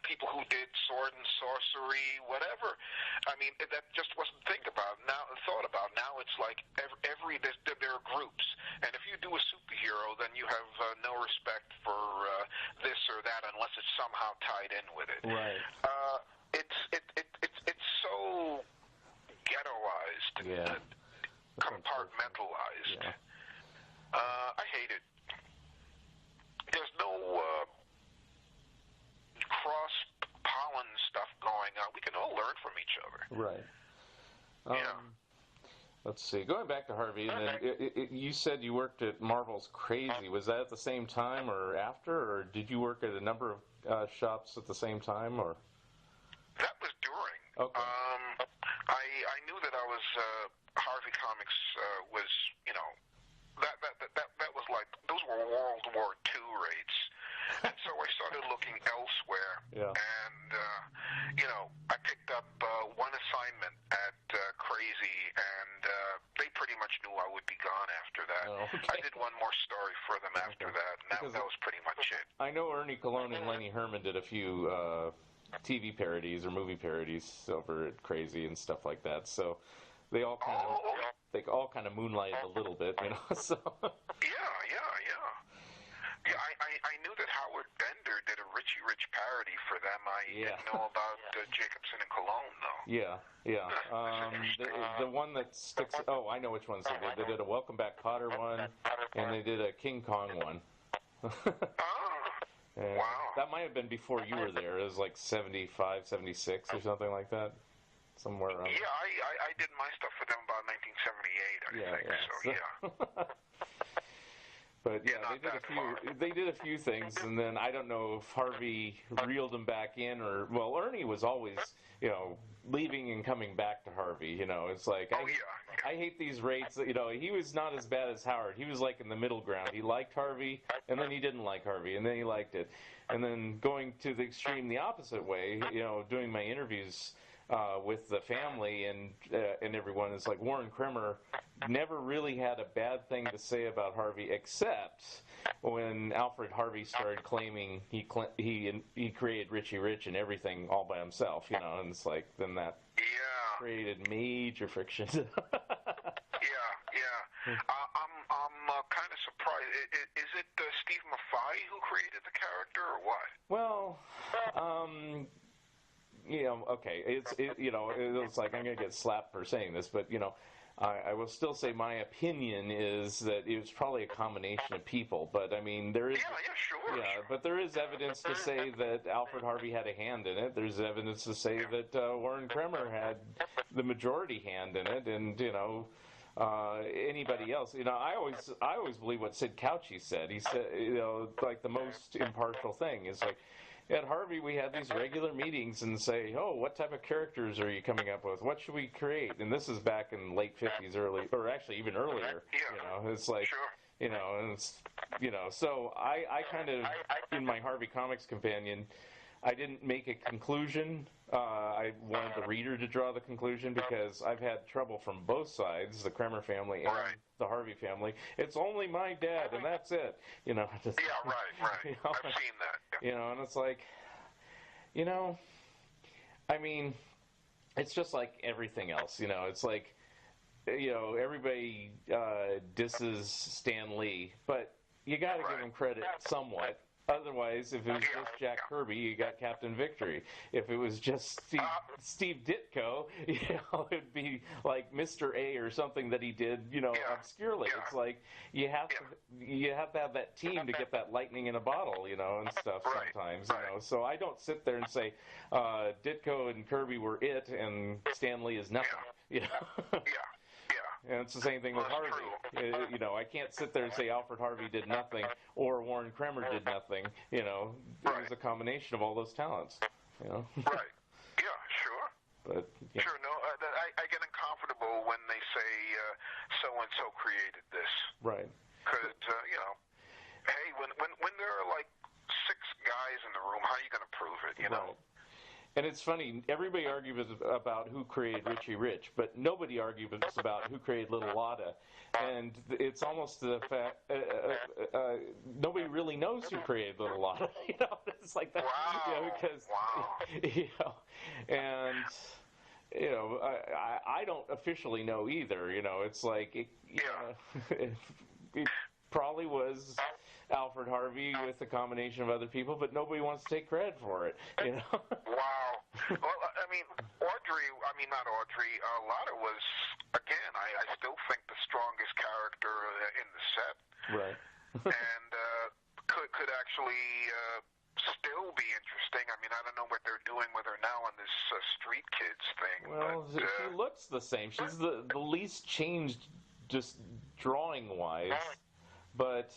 people who did sword and sorcery, whatever. I mean, that just wasn't thought about. Now it's like there are groups, and if you do a superhero, then you have no respect for this or that unless it's somehow tied in with it. Right. It's so ghettoized. Yeah. Compartmentalized. Yeah. I hate it. There's no cross-pollen stuff going on. We can all learn from each other. Right. Let's see. Going back to Harvey, and then you said you worked at Marvel's Crazy. Was that at the same time or after, or did you work at a number of shops at the same time, or? That was during. Okay. I knew that I was Harvey Comics was that was like those were World War II rates, more story for them after that, and that was pretty much it. I know Ernie Colon and Lenny Herman did a few TV parodies or movie parodies over at Crazy and stuff like that. So they all kind of moonlighted a little bit, you know. So I knew that Howard Bender did a Richie Rich parody for them. I didn't know about Jacobson and Colon, though. Yeah. The one that sticks. Oh, I know which ones they did. They did a Welcome Back, Kotter one, and they did a King Kong one. Wow. That might have been before you were there. It was like 75, 76 or something like that. Somewhere around. Yeah, I did my stuff for them about 1978, I think. But they did a few things, and then I don't know if Harvey reeled him back in, or Ernie was always, you know, leaving and coming back to Harvey. You know, it's like I hate these rates. You know, he was not as bad as Howard. He was like in the middle ground. He liked Harvey, and then he didn't like Harvey, and then he liked it, and then going to the extreme, the opposite way. You know, doing my interviews with the family and everyone, is like Warren Kremer never really had a bad thing to say about Harvey, except when Alfred Harvey started claiming he created Richie Rich and everything all by himself, you know, and it's like then that created major friction. I'm kind of surprised. Is it Steve Maffei who created the character, or what? Well, you know, okay, it's like I'm going to get slapped for saying this, but, you know, I will still say my opinion is that it was probably a combination of people, but I mean, there is... but there is evidence to say that Alfred Harvey had a hand in it. There's evidence to say that Warren Kremer had the majority hand in it, and, you know, anybody else. You know, I always believe what Sid Cauchy said. He said, you know, like the most impartial thing is like, at Harvey, we had these regular meetings and say, oh, what type of characters are you coming up with? What should we create? And this is back in late 50s, or actually even earlier. You know, it's like, you know, and it's, you know, so I kind of, in my Harvey Comics Companion, I didn't make a conclusion. I wanted the reader to draw the conclusion because I've had trouble from both sides, the Kremer family and the Harvey family. It's only my dad, and that's it. You know. Just, right. You know, I've seen that. You know, and it's like, you know, I mean, it's just like everything else. You know, it's like, you know, everybody disses Stan Lee, but you got to give him credit somewhat. Otherwise, if it was just Jack Kirby, you got Captain Victory. If it was just Steve Ditko, you know, it'd be like Mr. A or something that he did, you know, obscurely. It's like you have to have that team to get that lightning in a bottle, you know, and stuff sometimes, you know. So I don't sit there and say Ditko and Kirby were it and Stan Lee is nothing, you know. And it's the same thing with Harvey. You know, I can't sit there and say Alfred Harvey did nothing or Warren Kremer did nothing. You know, it was a combination of all those talents. You know. Right. Yeah. Sure. But sure. No, I get uncomfortable when they say so and so created this. Right. Because you know, hey, when there are like 6 guys in the room, how are you going to prove it? You know. And it's funny, everybody argues about who created Richie Rich, but nobody argues about who created Little Lotta. And it's almost the fact, nobody really knows who created Little Lotta. You know, it's like that. Wow. You know, because, you know, and, you know, I don't officially know either. You know, it's like, it probably was Alfred Harvey with a combination of other people, but nobody wants to take credit for it, you know? Wow. Well, I mean, not Audrey, Lotta was, again, I still think the strongest character in the set. Right. And could actually still be interesting. I mean, I don't know what they're doing with her now on this Street Kids thing. Well, but, she looks the same. She's the least changed just drawing-wise. But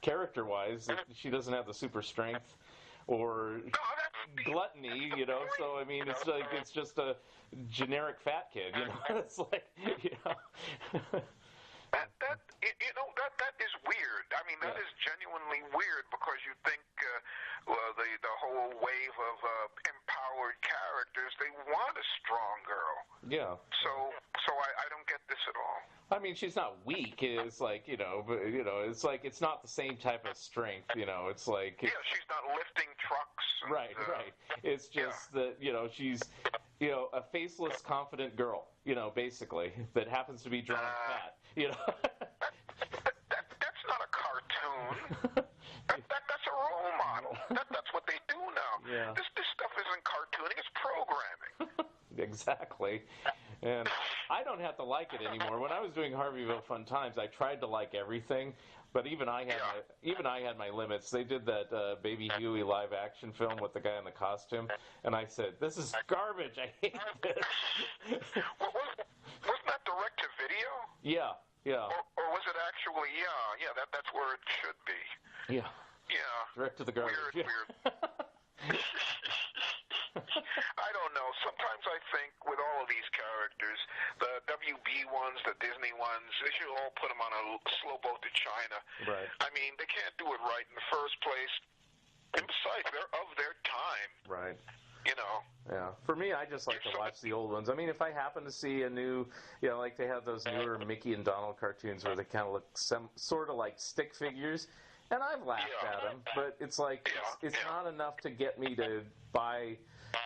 character-wise, she doesn't have the super strength or gluttony, you know. So I mean, it's like it's just a generic fat kid, you know. It's like, you know. That is weird. I mean, that is genuinely weird because you think the whole wave of empowered characters. They want a strong girl. Yeah. So I don't get this at all. I mean, she's not weak. It's like, but, it's like it's not the same type of strength. It's like she's not lifting trucks. And, right. It's just that she's a faceless, confident girl. Basically that happens to be drawn fat. That's not a cartoon. That's a role model. That's what they do now. Yeah. This stuff isn't cartooning. It's programming. Exactly. And I don't have to like it anymore. When I was doing Harveyville Fun Times, I tried to like everything, but even I had my limits. They did that Baby Huey live action film with the guy in the costume, and I said, "This is garbage. I hate this." Wasn't that direct to video? Yeah. Or was it actually? Yeah. That's where it should be. Yeah. Direct to the garbage. Weird. I don't know. Sometimes I think with all of these characters, the WB ones, the Disney ones, they should all put them on a slow boat to China. Right. I mean, they can't do it right in the first place. And besides, they're of their time. Right. Yeah. For me, I just like to watch the old ones. I mean, if I happen to see a new, like they have those newer Mickey and Donald cartoons where they kind of look sort of like stick figures. And I've laughed at them, but it's like it's not enough to get me to buy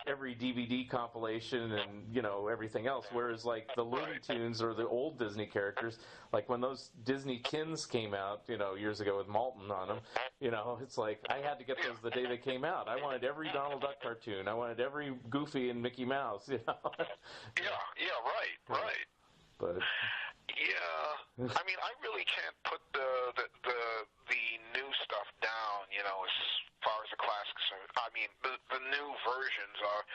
every DVD compilation and everything else. Whereas like the Looney Tunes or the old Disney characters, like when those Disney Tins came out, years ago with Milton on them, it's like I had to get those the day they came out. I wanted every Donald Duck cartoon. I wanted every Goofy and Mickey Mouse. Yeah, right. But I mean, I really can't put the new stuff down, as far as the classics. I mean, the new versions are,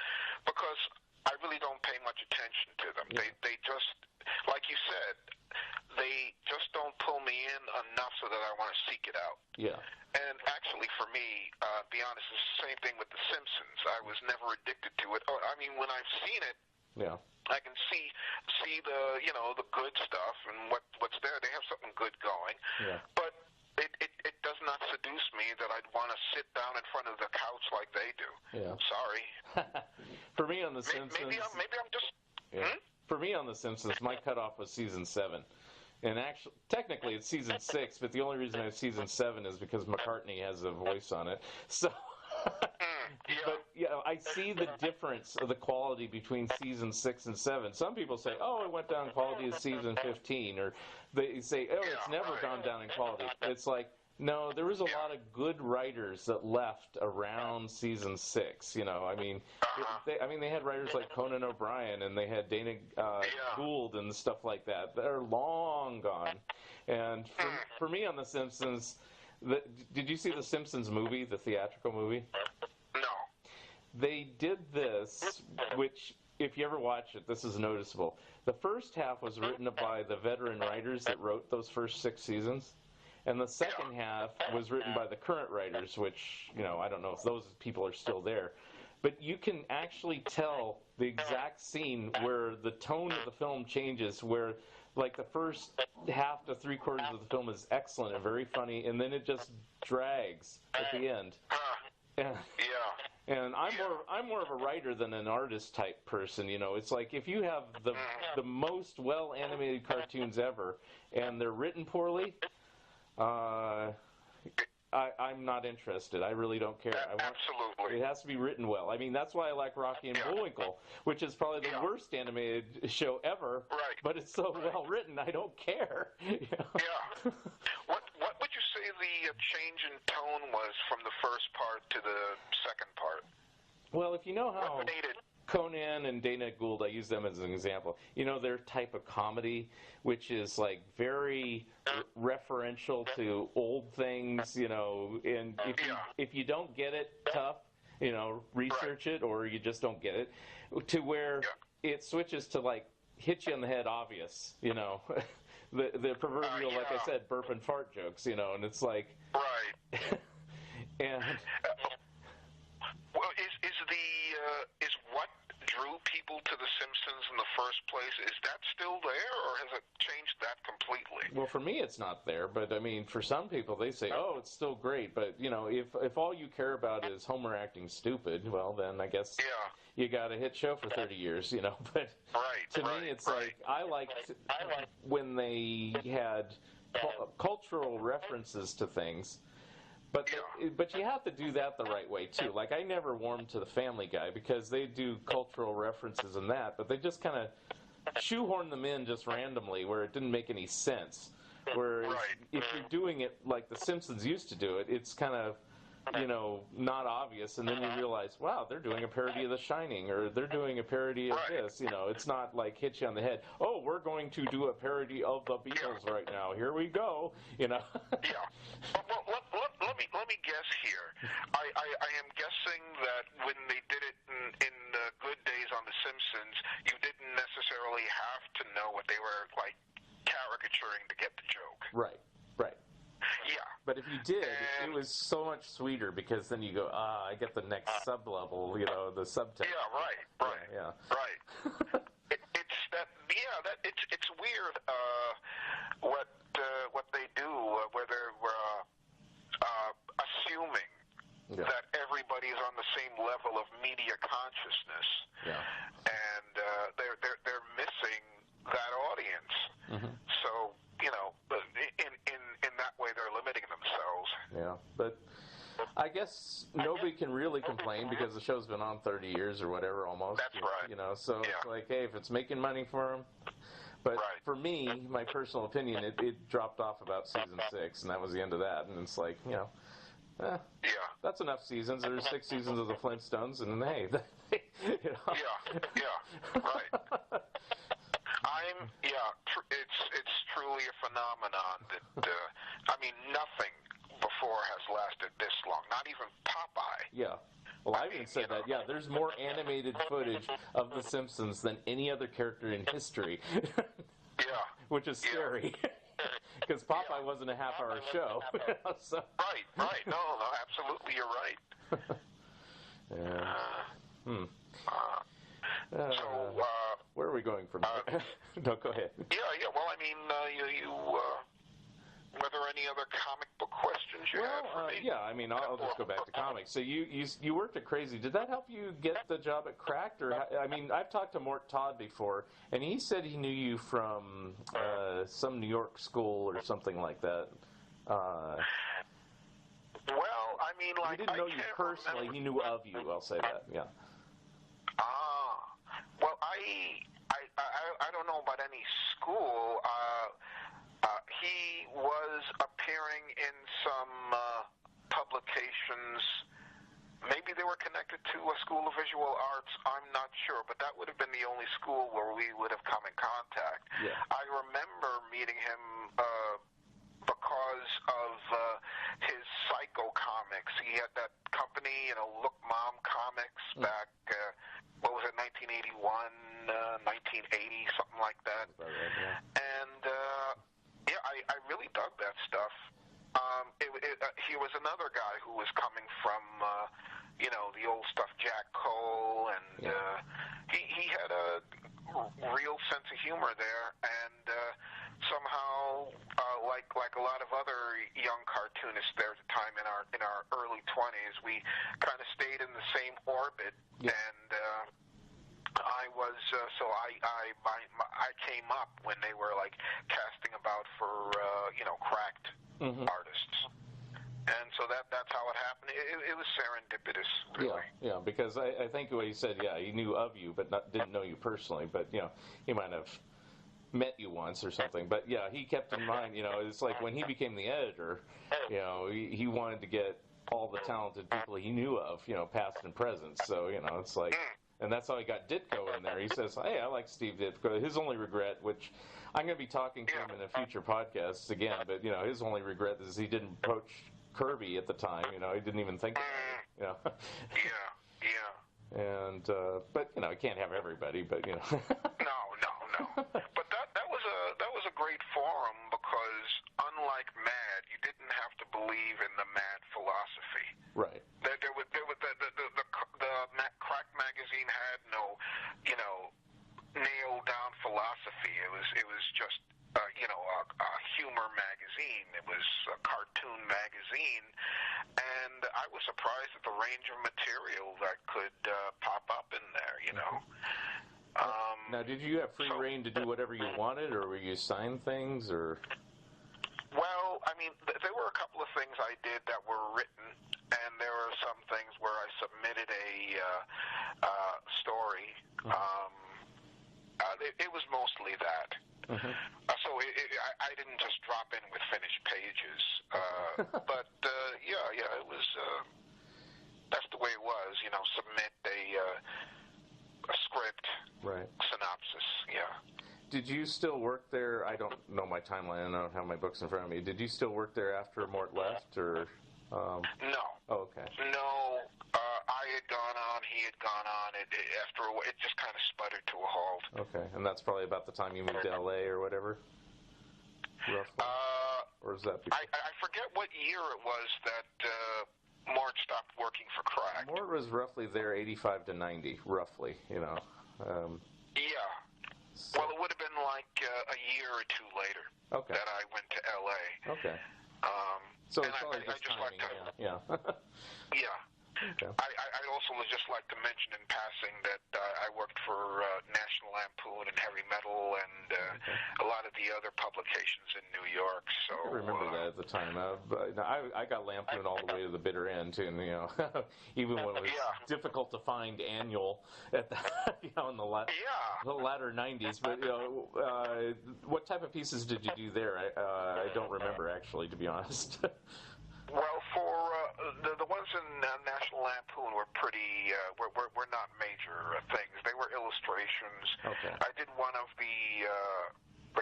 because I really don't pay much attention to them. Yeah. They just, like you said, they just don't pull me in enough so that I want to seek it out. Yeah. And actually, for me, to be honest, it's the same thing with The Simpsons. I was never addicted to it. I mean, when I've seen it, I can see the the good stuff and what's there. They have something good going. Yeah. But it does not seduce me that I'd want to sit down in front of the couch like they do. Yeah. Sorry. For me on The Simpsons, maybe I'm just. Yeah. For me on The Simpsons, my cutoff was season 7. And actually, technically, it's season 6, but the only reason I have season 7 is because McCartney has a voice on it. So. But I see the difference of the quality between season 6 and 7. Some people say, "Oh, it went down in quality to season 15," or they say, "Oh, it's never gone down in quality." It's like, no, there was a lot of good writers that left around season 6. I mean, they had writers like Conan O'Brien and they had Dana Gould and stuff like that. They're long gone. And for me on The Simpsons, did you see the Simpsons movie, the theatrical movie? No. They did this, which, if you ever watch it, this is noticeable. The first half was written by the veteran writers that wrote those first 6 seasons. And the second half was written by the current writers, which, I don't know if those people are still there. But you can actually tell the exact scene where the tone of the film changes, where, like, the first half to 3/4 of the film is excellent and very funny, and then it just drags at the end. And I'm more of a writer than an artist type person. It's like if you have the most well animated cartoons ever and they're written poorly, I'm not interested. I really don't care. Absolutely. It has to be written well. I mean, that's why I like Rocky and Bullwinkle, which is probably the worst animated show ever. Right. But it's so well written, I don't care. Yeah. What would you say the change in tone was from the first part to the second part? Well, if you know how What made it? Conan and Dana Gould, I use them as an example. Their type of comedy, which is like very referential to old things, and if you don't get it, tough, research it, or you just don't get it, to where it switches to like hit you on the head obvious, the proverbial, like I said, burp and fart jokes, and it's like, right. And well, is what drew people people to The Simpsons in the first place, is that still there, or has it changed that completely? Well, for me, it's not there, but I mean, for some people, they say, "Oh, it's still great." But you know, if all you care about is Homer acting stupid, well, then I guess you got a hit show for 30 years, you know. But to me, it's like I liked when they had cultural references to things. But you have to do that the right way, too. Like, I never warmed to the Family Guy because they do cultural references in that, but they just kind of shoehorn them in just randomly where it didn't make any sense. Whereas if you're doing it like The Simpsons used to do it, it's kind of, you know, not obvious, and then you realize, wow, they're doing a parody of The Shining, or they're doing a parody of this. You know, it's not like hit you on the head. Oh, we're going to do a parody of the Beatles right now. Here we go. You know. Well, let me guess here. I am guessing that when they did it in the good days on The Simpsons, you didn't necessarily have to know what they were like caricaturing to get the joke. Right. Yeah. But if you did, it was so much sweeter because then you go, I get the next sub-level, you know, the subtext. Yeah, right. It's weird what they do, where they're assuming that everybody's on the same level of media consciousness, and they're missing that audience. Mm-hmm. So, you know, in that way, they're limiting themselves. Yeah, but I guess nobody can really complain because the show's been on 30 years or whatever almost. That's right. You know, so it's like, hey, if it's making money for them. But for me, my personal opinion, it dropped off about season 6, and that was the end of that. And it's like, you know, that's enough seasons. There's 6 seasons of the Flintstones, and hey, you know. Right. It's truly a phenomenon that I mean, nothing before has lasted this long. Not even Popeye. Yeah. Well, I even said that. Yeah, there's more animated footage of The Simpsons than any other character in history. Which is scary. Because Popeye wasn't a half-hour show. So. Right. No, absolutely, you're right. So, where are we going from here? No, go ahead. Yeah. Well, I mean, were there any other comic book questions you had for me? Yeah, I mean, I'll just go back to comics. So you worked at Crazy. Did that help you get the job at Cracked? Or I mean, I've talked to Mort Todd before, and he said he knew you from some New York school or something like that. Well, I mean, like, he didn't know you personally. He knew of you. I'll say that. Yeah. Well, I don't know about any school. He was appearing in some publications. Maybe they were connected to a school of visual arts. I'm not sure, but that would have been the only school where we would have come in contact. Yeah. I remember meeting him because of his Psycho comics. He had that company, you know, Look Mom Comics back, what was it, 1981, 1980, something like that. And, I really dug that stuff. He was another guy who was coming from, you know, the old stuff, Jack Cole, and he had a real sense of humor there, and somehow, like a lot of other young cartoonists there at the time in our early 20s, we kind of stayed in the same orbit, and I was I came up when they were like casting about for you know, Cracked artists, and so that's how it happened. It was serendipitous, really. Yeah, because I think what he said, he knew of you, but didn't know you personally. But you know, he might have met you once or something. But yeah, he kept in mind. You know, it's like when he became the editor. You know, he wanted to get all the talented people he knew of. You know, past and present. So you know, it's like. And that's how he got Ditko in there. He says, hey, I like Steve Ditko. His only regret, which I'm going to be talking to him in a future podcast again, but, you know, his only regret is he didn't approach Kirby at the time. You know, he didn't even think about it, you know. And, but, you know, he can't have everybody, but, you know. No. But that was a great forum because, unlike Mad, you didn't have to believe in the Mad philosophy. Right. The Crack magazine magazine had no, nailed down philosophy. It was just a humor magazine. It was a cartoon magazine, and I was surprised at the range of material that could pop up in there. Now, did you have free reign to do whatever you wanted, or were you sign things, or? Well, I mean, there were a couple of things I did that were written, and there were some things where I submitted a story. It was mostly that. Mm-hmm. So I didn't just drop in with finished pages. But, it was, that's the way it was, submit a script, right. Synopsis, yeah. Did you still work there? I don't know my timeline. I don't have my books in front of me. Did you still work there after Mort left, or? No. Oh, okay. No, I had gone on, he had gone on. After a while, it just kind of sputtered to a halt. Okay, and that's probably about the time you moved to L.A. or whatever? Roughly? Or is that before? I forget what year it was that Mort stopped working for Crack. Mort was roughly there 85 to 90, roughly, Yeah. So. Well, it would have been like a year or two later that I went to L.A. Okay. So it's probably I just just timing, like to, yeah. Yeah. Okay. I also would just like to mention in passing that I worked for National Lampoon and Heavy Metal and a lot of the other publications in New York. So I remember that at the time. I got Lampoon all the way to the bitter end, and even when it was difficult to find annual at the, in the latter 90s. But what type of pieces did you do there? I don't remember actually, to be honest. Well, for the ones in National Lampoon were pretty were not major things. They were illustrations. Okay. I did one of the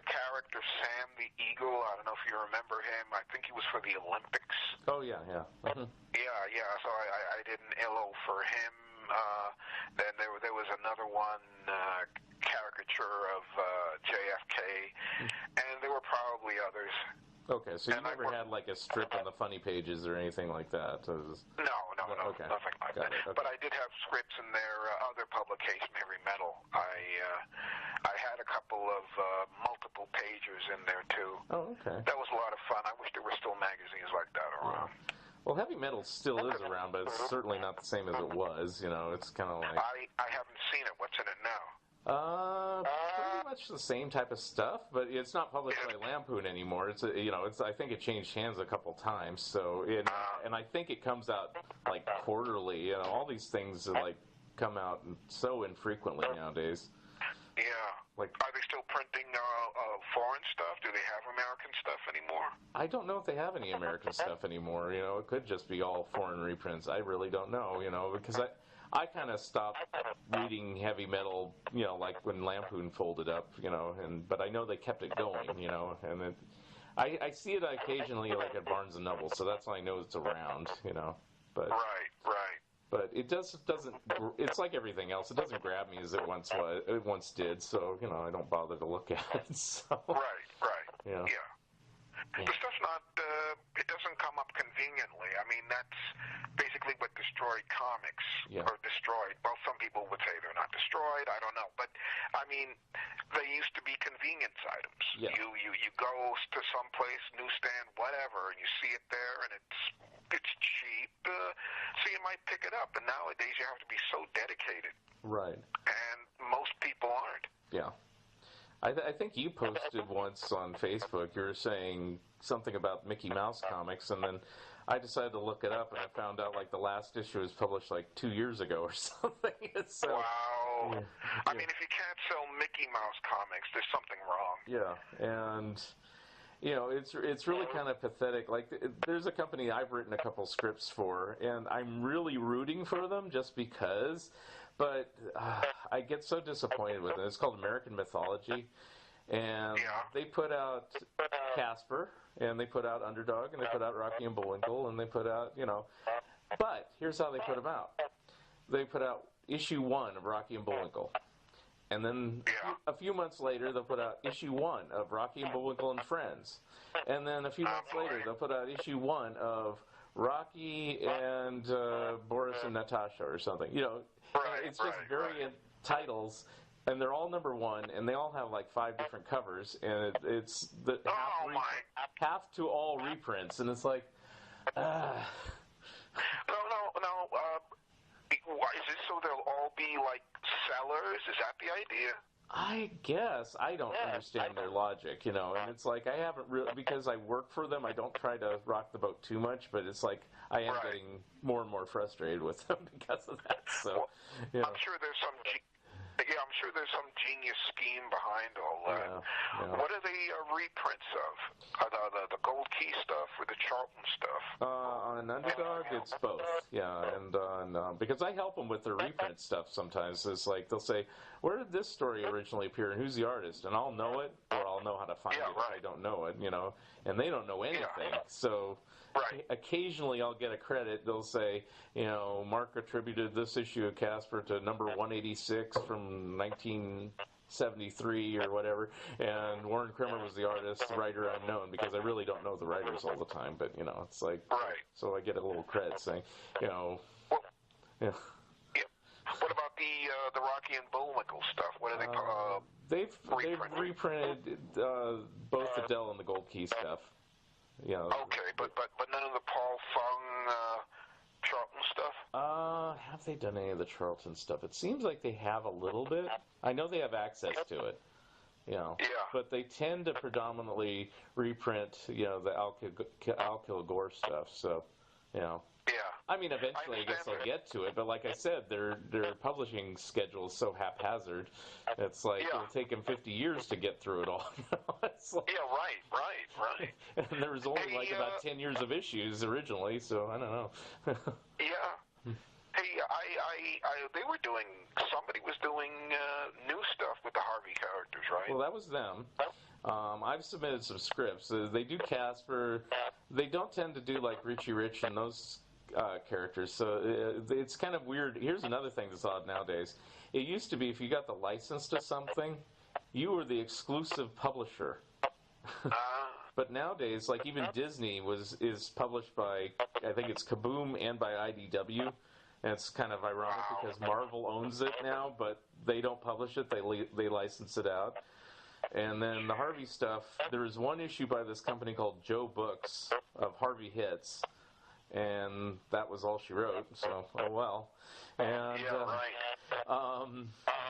character Sam the Eagle. I don't know if you remember him. I think he was for the Olympics. Oh yeah. Mm-hmm. Yeah. So I did an illo for him. Then there was another one, caricature of JFK, and there were probably others. Okay, so you never had like a strip on the funny pages or anything like that? No, okay. Nothing like that. Okay. But I did have scripts in their other publication, Heavy Metal. I had a couple of multiple pagers in there too. Oh, okay. That was a lot of fun. I wish there were still magazines like that around. Well, Heavy Metal still is around, but it's certainly not the same as it was. It's kind of like... I haven't seen it. What's in it now? Pretty much the same type of stuff, but it's not published by Lampoon anymore. It's I think it changed hands a couple times. So, and I think it comes out like quarterly. All these things like come out so infrequently nowadays. Yeah. Like, are they still printing foreign stuff? Do they have American stuff anymore? I don't know if they have any American stuff anymore. It could just be all foreign reprints. I really don't know. Because I kind of stopped reading Heavy Metal, like when Lampoon folded up, but I know they kept it going, and I see it occasionally like at Barnes & Noble, so that's how I know it's around, but... Right. But it doesn't, it's like everything else, it doesn't grab me as it once did, so, I don't bother to look at it, so... Right. Yeah. The stuff's not, it doesn't come up conveniently. I mean, that's basically what destroyed comics, or destroyed. Well, some people would say they're not destroyed, I don't know. But, I mean, they used to be convenience items. Yeah. You go to some place, newsstand, whatever, and you see it there, and it's cheap, so you might pick it up. And nowadays you have to be so dedicated. Right. And most people aren't. Yeah. I think you posted once on Facebook, you were saying something about Mickey Mouse comics, and then I decided to look it up, and I found out like the last issue was published like 2 years ago or something. So, wow. Yeah. I mean, if you can't sell Mickey Mouse comics, there's something wrong. Yeah, and... it's really kind of pathetic. Like, there's a company I've written a couple scripts for, and I'm really rooting for them just because, but I get so disappointed with it. It's called American Mythology, and they put out Casper, and they put out Underdog, and they put out Rocky and Bullwinkle, and they put out, but here's how they put them out. They put out issue 1 of Rocky and Bullwinkle. And then a few months later, they'll put out issue 1 of Rocky and Bullwinkle and Friends. And then a few months later, they'll put out issue 1 of Rocky and Boris and Natasha or something. Right, it's just variant titles, and they're all number one, and they all have like 5 different covers, and it's the half to all reprints, and it's like, No. Is it so they'll all be like sellers? Is that the idea? I guess I don't understand their logic, and it's like I haven't really, because I work for them. I don't try to rock the boat too much, but it's like I am getting more and more frustrated with them because of that. So, I'm sure there's some. I'm sure there's some genius scheme behind all that. Yeah. What are the reprints of? The Gold Key stuff or the Charlton stuff? On Underdog, it's both. Yeah, and on because I help them with their reprint stuff sometimes. It's like they'll say, "Where did this story originally appear, and who's the artist?" And I'll know it, or I'll know how to find it if I don't know it. And they don't know anything. So. Right. Occasionally I'll get a credit. They'll say, Mark attributed this issue of Casper to number 186 from 1973 or whatever, and Warren Kremer was the artist, the writer unknown, because I really don't know the writers all the time, but, it's like, so I get a little credit saying, What about the Rocky and Bullwinkle stuff? What are they called? They've reprinted both the Dell and the Gold Key stuff. Okay, but none of the Paul Fung Charlton stuff? Have they done any of the Charlton stuff? It seems like they have a little bit. I know they have access to it. But they tend to predominantly reprint, the Al Kilgore stuff. So, I mean, eventually I guess they'll get to it, but like I said, their publishing schedule is so haphazard. It's like it'll take them 50 years to get through it all. It's like, right. And there was only about 10 years of issues originally, so I don't know. Hey, somebody was doing new stuff with the Harvey characters, right? Well, that was them. I've submitted some scripts. They do Casper. They don't tend to do like Richie Rich and those characters, so it's kind of weird. Here's another thing that's odd nowadays. It used to be if you got the license to something, you were the exclusive publisher. But nowadays, like even Disney is published by, I think it's Kaboom and by IDW, and it's kind of ironic because Marvel owns it now, but they don't publish it. They license it out. And then the Harvey stuff, there was one issue by this company called Joe Books of Harvey Hits, and that was all she wrote, so oh well. And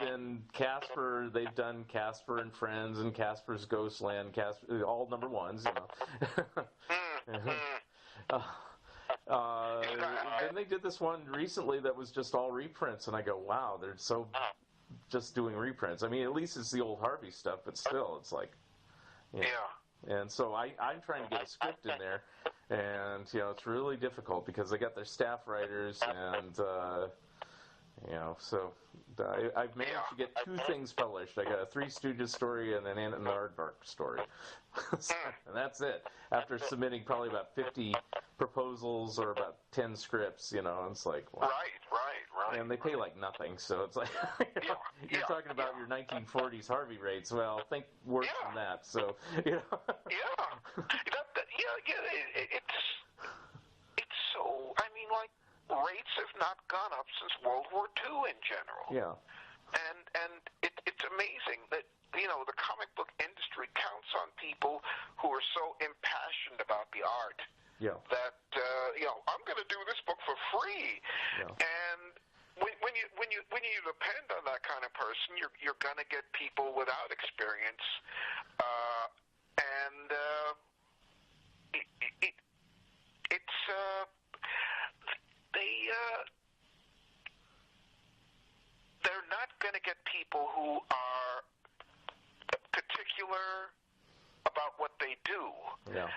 then Casper, they've done Casper and Friends and Casper's Ghostland, Casper, all number ones, Then they did this one recently that was just all reprints, and I go, wow, they're so just doing reprints. I mean, at least it's the old Harvey stuff, but still, it's like, And so I'm trying to get a script in there, and it's really difficult because they got their staff writers, and so I've managed to get 2 things published. I got a Three Stooges story and an Aardvark story, and that's it. After submitting probably about 50 proposals or about 10 scripts, it's like, wow. Right. And they pay like nothing, so it's like you're talking about your 1940s Harvey rates. Well, think worse than that. So It's so. I mean, like rates have not gone up since World War II in general. Yeah. And it's amazing that the comic book industry counts on people who are so impassioned about the art. Yeah. That I'm going to do this book for free. Yeah. And when you depend on that kind of person, you're going to get people without experience, and they're not going to get people who are particular about what they do. Yeah.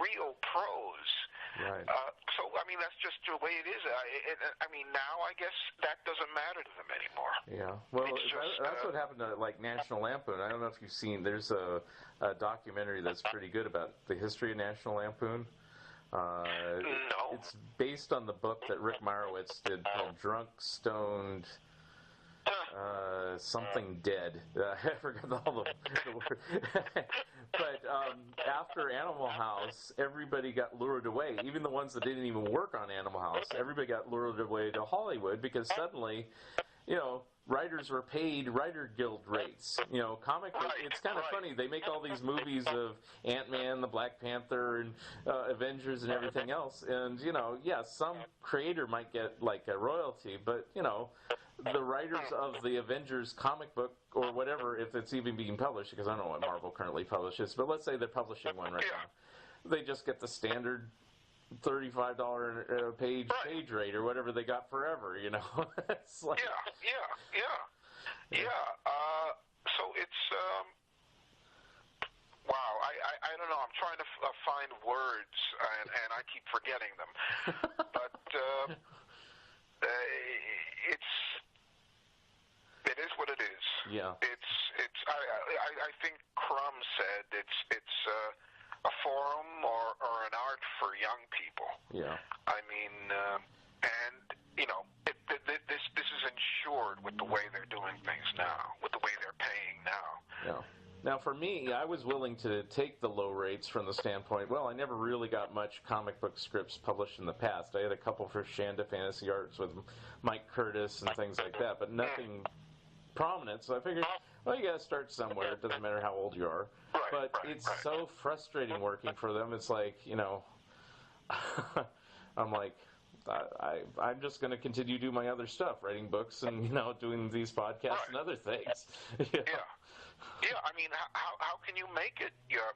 Real pros. Right. So, I mean, that's just the way it is. I mean, now I guess that doesn't matter to them anymore. Yeah. Well, that's what happened to, like, National Lampoon. I don't know if you've seen, there's a documentary that's pretty good about the history of National Lampoon. No. It's based on the book that Rick Marowitz did called Drunk, Stoned, something Dead. I forgot all the word. But after Animal House, everybody got lured away. Even the ones that didn't even work on Animal House, everybody got lured away to Hollywood because suddenly, writers were paid writer guild rates. Comic. It's kind of funny. They make all these movies of Ant-Man, the Black Panther, and Avengers, and everything else. And some creator might get like a royalty, but the writers of the Avengers comic book or whatever, if it's even being published, because I don't know what Marvel currently publishes, but let's say they're publishing one right now, they just get the standard $35 page rate or whatever they got forever. It's like so it's wow. I don't know. I'm trying to find words, and I keep forgetting them. But it is what it is. Yeah. It's. I think Crumb said it's a forum or an art for young people. Yeah. I mean, this is insured with the way they're doing things now, with the way they're paying now. Yeah. Now, for me, I was willing to take the low rates from the standpoint, well, I never really got much comic book scripts published in the past. I had a couple for Shanda Fantasy Arts with Mike Curtis and things like that, but nothing prominent. So I figured, well, you got to start somewhere. It doesn't matter how old you are. But it's so frustrating working for them. It's like, I'm like, I'm just going to continue to do my other stuff, writing books and, doing these podcasts and other things. Yeah, I mean, how can you make it your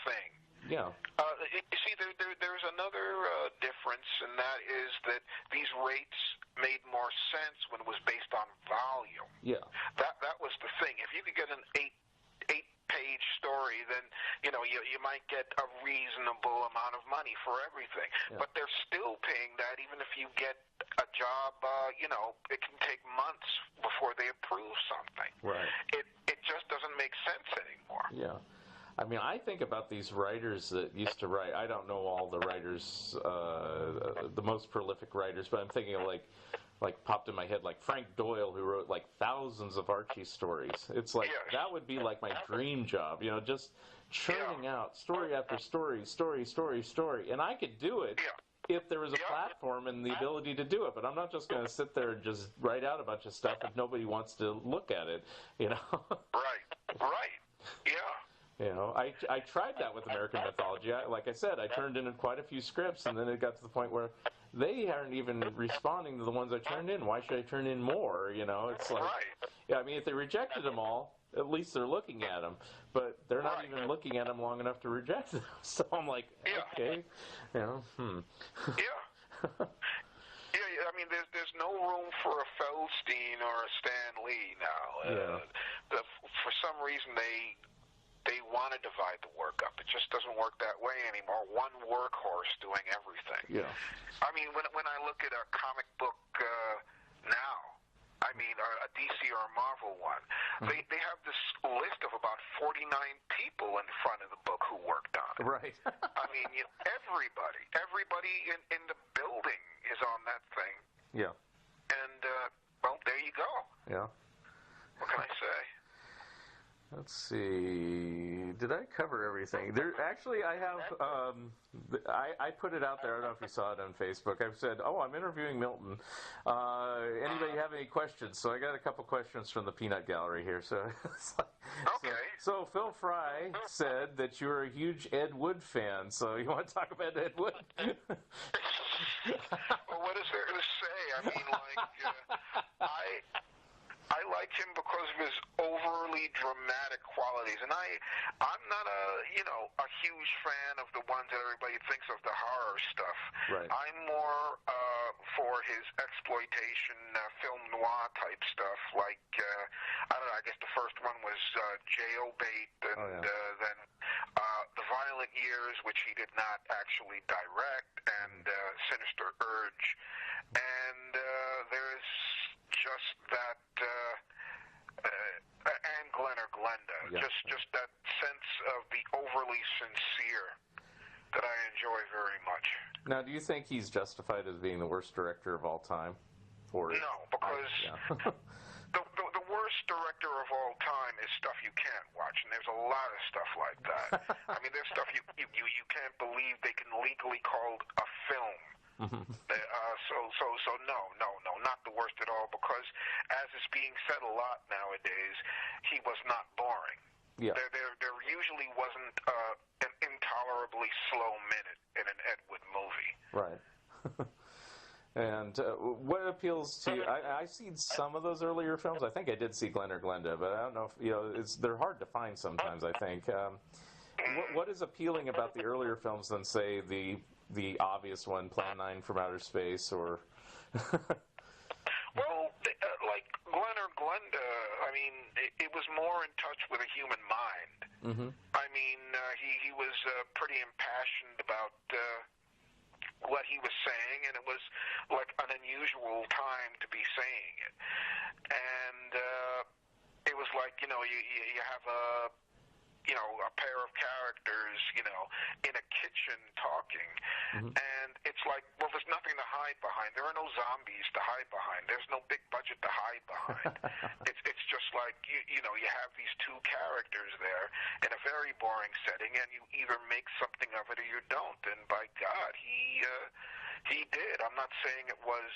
thing? Yeah. You see, there's another difference, and that is that these rates made more sense when it was based on volume. Yeah. That was the thing. If you could get an eight-page story, then you might get a reasonable amount of money for everything. Yeah. But they're still paying that, even if you get a job. It can take months before they approve something. Right. It just doesn't make sense anymore. Yeah. I mean, I think about these writers that used to write. I don't know all the writers, the most prolific writers, but I'm thinking of like popped in my head, like Frank Doyle, who wrote like thousands of Archie stories. It's like that would be like my dream job, just churning out story after story, and I could do it if there was a platform and the ability to do it. But I'm not just going to sit there and just write out a bunch of stuff if nobody wants to look at it, Right. Yeah. I tried that with American Mythology. Like I said, I turned in quite a few scripts, and then it got to the point where they aren't even responding to the ones I turned in. Why should I turn in more? It's like, I mean, if they rejected them all, at least they're looking at them, but they're not even looking at them long enough to reject them. So I'm like, okay, Yeah. I mean, there's no room for a Feldstein or a Stan Lee now. For some reason, they want to divide the work up. It just doesn't work that way anymore. One workhorse doing everything. Yeah. I mean, when I look at a comic book now, I mean, a DC or a Marvel one, they have this list of about 49 people in front of the book who worked on it. Right. I mean, everybody in the building is on that thing. Yeah. And, well, there you go. Yeah. What can I say? Let's see. Did I cover everything? Actually, I have. I put it out there. I don't know if you saw it on Facebook. I've said, I'm interviewing Milton. Anybody have any questions? So I got a couple questions from the Peanut Gallery here. So, So Phil Fry said that you're a huge Ed Wood fan. So you want to talk about Ed Wood? Well, what is there to say? I mean, I like him because of his overly dramatic qualities, and I'm not a huge fan of the ones that everybody thinks of, the horror stuff. Right. I'm more for his exploitation film noir type stuff, like I don't know. I guess the first one was Jailbait, and then The Violent Years, which he did not actually direct, and Sinister Urge, and there's just that, and Glenn or Glenda, just that sense of the overly sincere that I enjoy very much. Now, do you think he's justified as being the worst director of all time? No, because the worst director of all time is stuff you can't watch. watch, and there's a lot of stuff like that. I mean, there's stuff you can't believe they can legally call a film. So no, not the worst at all, because as is being said a lot nowadays, he was not boring. Yeah. There usually wasn't an intolerably slow minute in an Ed Wood movie. Right. And what appeals to you? I've seen some of those earlier films. I think I did see Glen or Glenda, but I don't know if they're hard to find sometimes. I think. What is appealing about the earlier films than, say, the obvious one, Plan 9 from Outer Space, or? Well, like Glen or Glenda, I mean, it was more in touch with a human mind. Mm-hmm. I mean, he was pretty impassioned about what he was saying, and it was like an unusual time to be saying it. And it was like, you have a pair of characters, in a kitchen talking. Mm-hmm. And it's like, well, there's nothing to hide behind. There are no zombies to hide behind. There's no big budget to hide behind. It's just like, you have these two characters there in a very boring setting, and you either make something of it or you don't. And by God, he did. I'm not saying it was,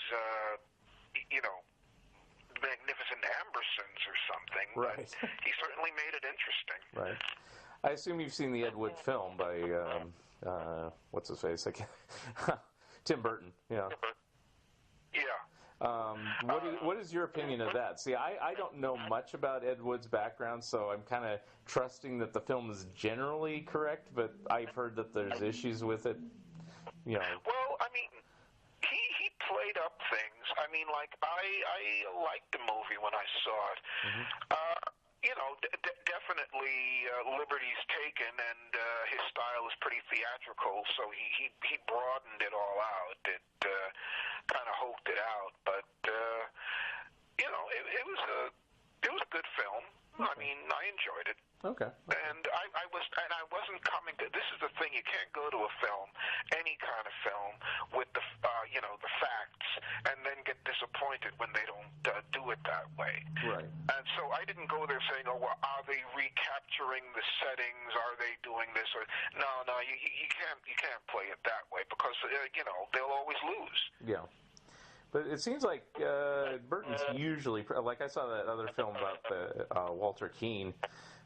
Magnificent Ambersons or something, right. But he certainly made it interesting. Right. I assume you've seen the Ed Wood film by, what's his face? Tim Burton, yeah. Yeah. What is your opinion of that? See, I don't know much about Ed Wood's background, so I'm kind of trusting that the film is generally correct, but I've heard that there's issues with it. Well, I mean, he played up things. I mean, like, I liked the movie when I saw it. Mm-hmm. Definitely liberties taken, and his style is pretty theatrical, so he broadened it all out. It kind of hoked it out, but it was a good film. Okay. I mean, I enjoyed it. Okay. And I wasn't coming to. This is the thing: you can't go to a film, any kind of film, with the the facts, and then get disappointed when they don't do it that way. Right. And so I didn't go there saying, "Oh, well, are they recapturing the settings? Are they doing this?" Or no, you can't play it that way, because they'll always lose. Yeah. But it seems like Burton's usually, like I saw that other film about the Walter Keane,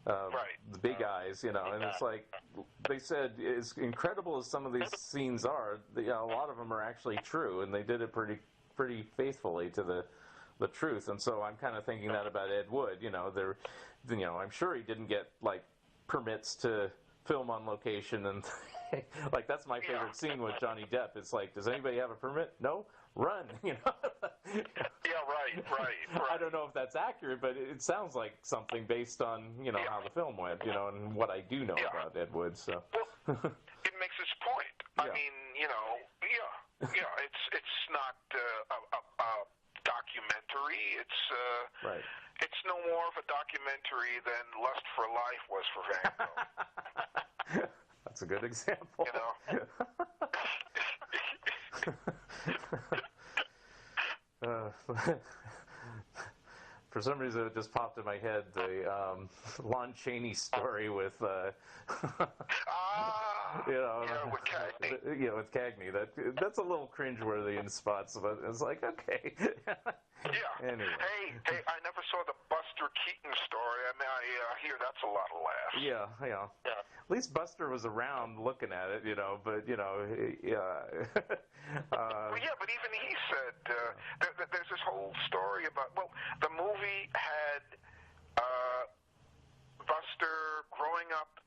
Right. The Big Eyes, and it's like they said, as incredible as some of these scenes are, a lot of them are actually true, and they did it pretty faithfully to the truth. And so I'm kind of thinking that about Ed Wood. I'm sure he didn't get like permits to film on location, and like that's my favorite scene with Johnny Depp. It's like, does anybody have a permit? No. Run, Yeah, right. I don't know if that's accurate, but it sounds like something based on how the film went, and what I do know about Ed Wood. So well, it makes its point. I mean, it's not a documentary. It's right. It's no more of a documentary than Lust for Life was for Van Gogh. That's a good example. For some reason, it just popped in my head the Lon Chaney story with, with Cagney. With Cagney. That's a little cringeworthy in spots, but it's like, okay. Yeah. Anyway. Hey, I never saw the Buster Keaton story. I mean, I hear that's a lot of laughs. Yeah. At least Buster was around looking at it, but, Well, yeah, but even he said there's this whole story about, the movie had Buster growing up,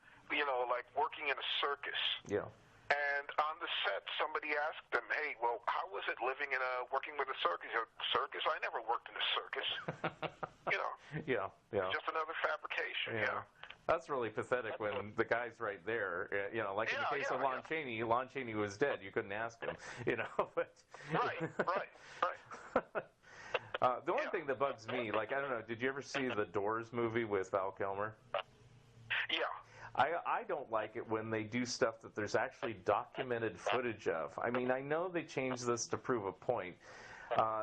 like working in a circus. Yeah. And on the set, somebody asked him, "Hey, well, how was it working with a circus?" He said, "Circus? I never worked in a circus." Yeah. Just another fabrication. Yeah. That's really pathetic when the guy's right there. Like in the case of Lon Chaney, Lon Chaney was dead. You couldn't ask him. But Right. The only thing that bugs me, like, I don't know, did you ever see the Doors movie with Val Kilmer? Yeah. I don't like it when they do stuff that there's actually documented footage of. I mean, I know they changed this to prove a point.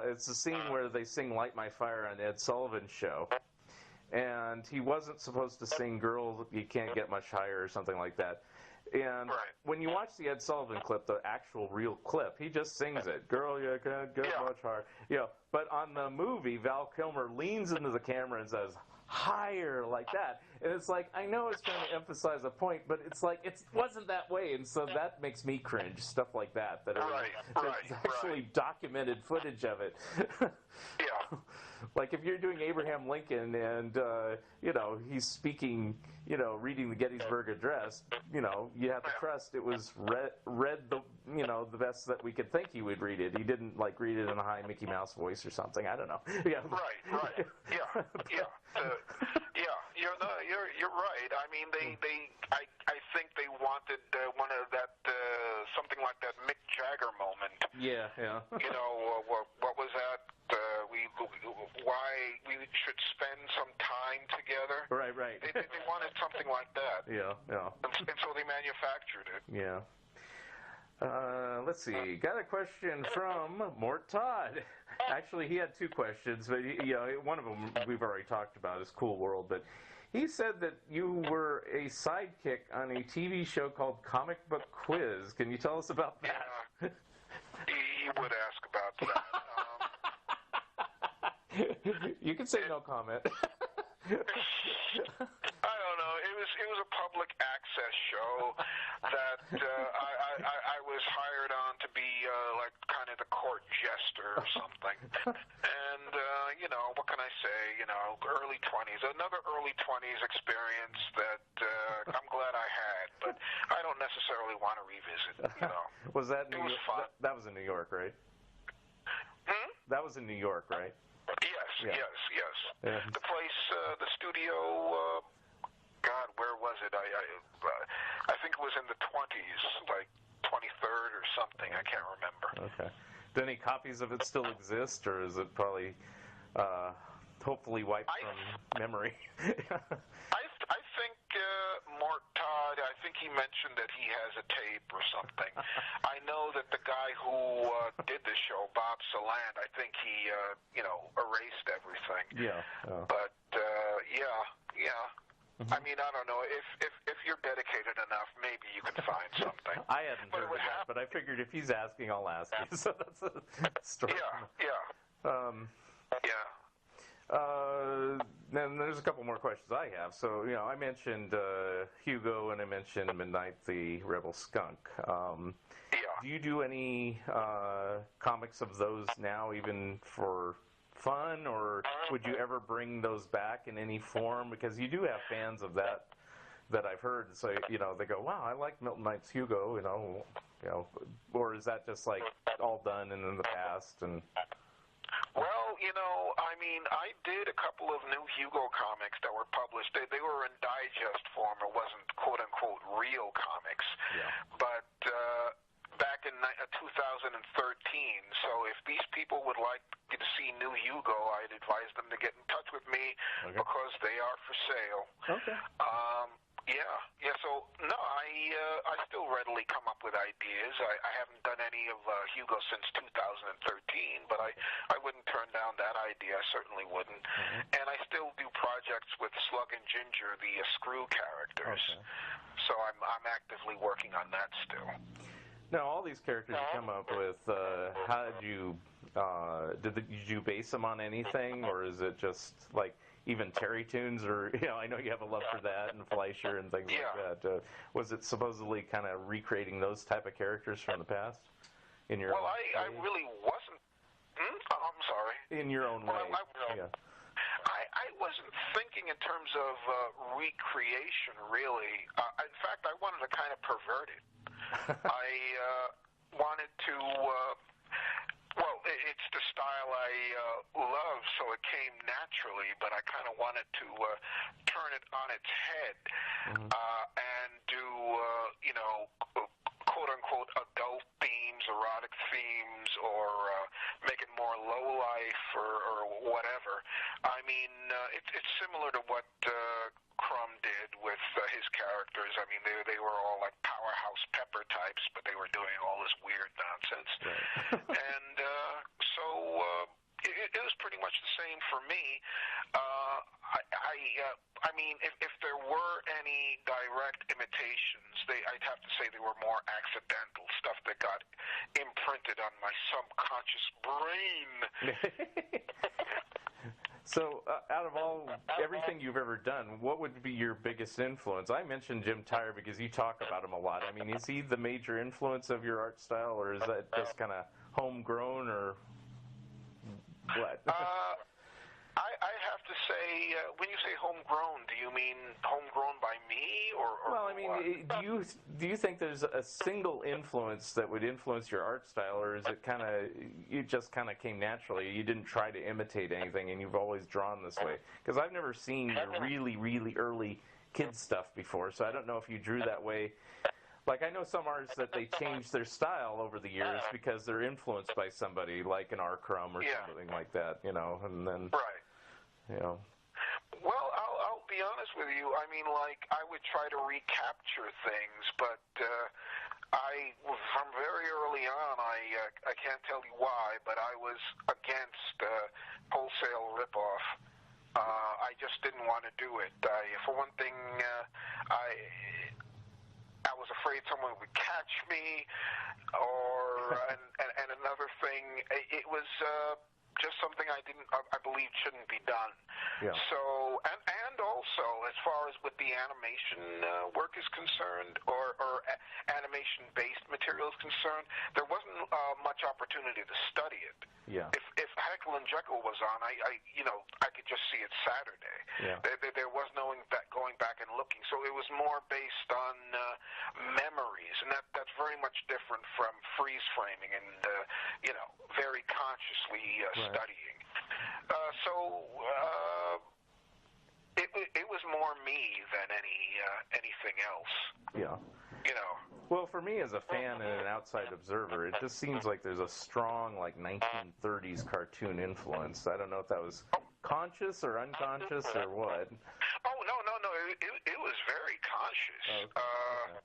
It's a scene where they sing "Light My Fire" on Ed Sullivan's show. and he wasn't supposed to sing "Girl, You Can't Get Much Higher" or something like that. And when you watch the Ed Sullivan clip, the actual real clip, he just sings it. "Girl, you can't get much higher." But on the movie, Val Kilmer leans into the camera and says, "Higher," like that. And it's like, I know it's trying to emphasize a point, but it's like, it wasn't that way. And so that makes me cringe, stuff like that. There's actually documented footage of it. Like if you're doing Abraham Lincoln and, he's speaking, reading the Gettysburg Address, you have to trust it was read the best that we could think he would read it. He didn't read it in a high Mickey Mouse voice or something. I don't know. You're right. I mean, I think they wanted one of that something like that Mick Jagger moment. Yeah. What was that? Why we should spend some time together. Right. They wanted something like that. Yeah. And so they manufactured it. Yeah. Let's see. Got a question from Mort Todd. Actually, he had two questions, but one of them we've already talked about is Cool World. But he said that you were a sidekick on a TV show called Comic Book Quiz. Can you tell us about that? Yeah. He would ask about that. You can say no comment. I don't know. It was a public access show that I was hired on to be kind of the court jester or something. And what can I say? Early 20s, another early 20s experience that I'm glad I had, but I don't necessarily want to revisit. Was that it was fun. That was in New York, right? That was in New York, right? Yes. Yeah. The place, the studio. God, where was it? I think it was in the 20s, like 23rd or something. I can't remember. Okay. Do any copies of it still exist, or is it probably hopefully wiped from memory? I think Mort Todd, I think he mentioned that he has a tape or something. I know that the guy who did the show, Bob Salant, I think he, erased everything. Yeah. But, I mean, I don't know. If you're dedicated enough, maybe you can find something. I hadn't heard of that, but I figured if he's asking, I'll ask you. So that's a story. Then there's a couple more questions I have. So, I mentioned Hugo and I mentioned Midnight the Rebel Skunk. Do you do any comics of those now, even for fun, or would you ever bring those back in any form? Because you do have fans of that I've heard say, they go, "Wow, I like Milton Knight's Hugo," or is that just like all done and in the past? And well, I mean, I did a couple of new Hugo comics that were published. They were in digest form. It wasn't quote-unquote real comics. Yeah. But back in 2013, so if these people would like to see new Hugo, I'd advise them to get in touch with me because they are for sale. Okay. So, no, I still readily come up with ideas. I haven't done any of Hugo since 2013, but I wouldn't turn down that idea. I certainly wouldn't. And I still do projects with Slug and Ginger, the Screw characters. So I'm actively working on that still. Now, all these characters you come up with, how did you did you base them on anything, or is it just like even Terry Tunes, or I know you have a love for that, and Fleischer and things like that. Was it supposedly kind of recreating those type of characters from the past in your? Well, I really wasn't. I'm sorry. In your own way. I wasn't thinking in terms of recreation, really. In fact, I wanted to kind of pervert it. I wanted to. Well, it's the style I love, so it came naturally, but I kind of wanted to turn it on its head and do, quote-unquote adult themes, erotic themes, or make it more low-life or whatever. I mean, it's similar to what Crumb did with his characters. I mean, they were all like powerhouse pepper types, but they were doing all this weird nonsense. And so it was pretty much the same for me. I I mean, if there were any direct imitations, I'd have to say they were more accidental stuff that got imprinted on my subconscious brain. So, out of everything you've ever done, what would be your biggest influence? I mentioned Jim Tyre because you talk about him a lot. I mean, is he the major influence of your art style, or is that just kind of homegrown, or what? I have to say, when you say homegrown, do you mean homegrown by me, or well, I mean, do you think there's a single influence that would influence your art style, or is it it just kind of came naturally? You didn't try to imitate anything, and you've always drawn this way? Because I've never seen your really, really early kids stuff before, so I don't know if you drew that way. Like, I know some artists that they change their style over the years because they're influenced by somebody, like an R. Crumb or something like that, and then, right. Well, I'll be honest with you. I mean, like, I would try to recapture things, but from very early on, I can't tell you why, but I was against wholesale ripoff. I just didn't want to do it. For one thing, I was afraid someone would catch me, and another thing, it was just something I believe shouldn't be done. Yeah. So, and also, as far as with the animation work is concerned, or animation-based material is concerned, there wasn't much opportunity to study it. Yeah. If Heckle and Jekyll was on, I could just see it Saturday. Yeah. There was no going back and looking, so it was more based on memories, and that's very much different from freeze framing and very consciously studying. It was more me than anything else. Yeah. Well, for me as a fan and an outside observer, it just seems like there's a strong, 1930s cartoon influence. I don't know if that was conscious or unconscious or what. Oh, no. It was very conscious. Okay.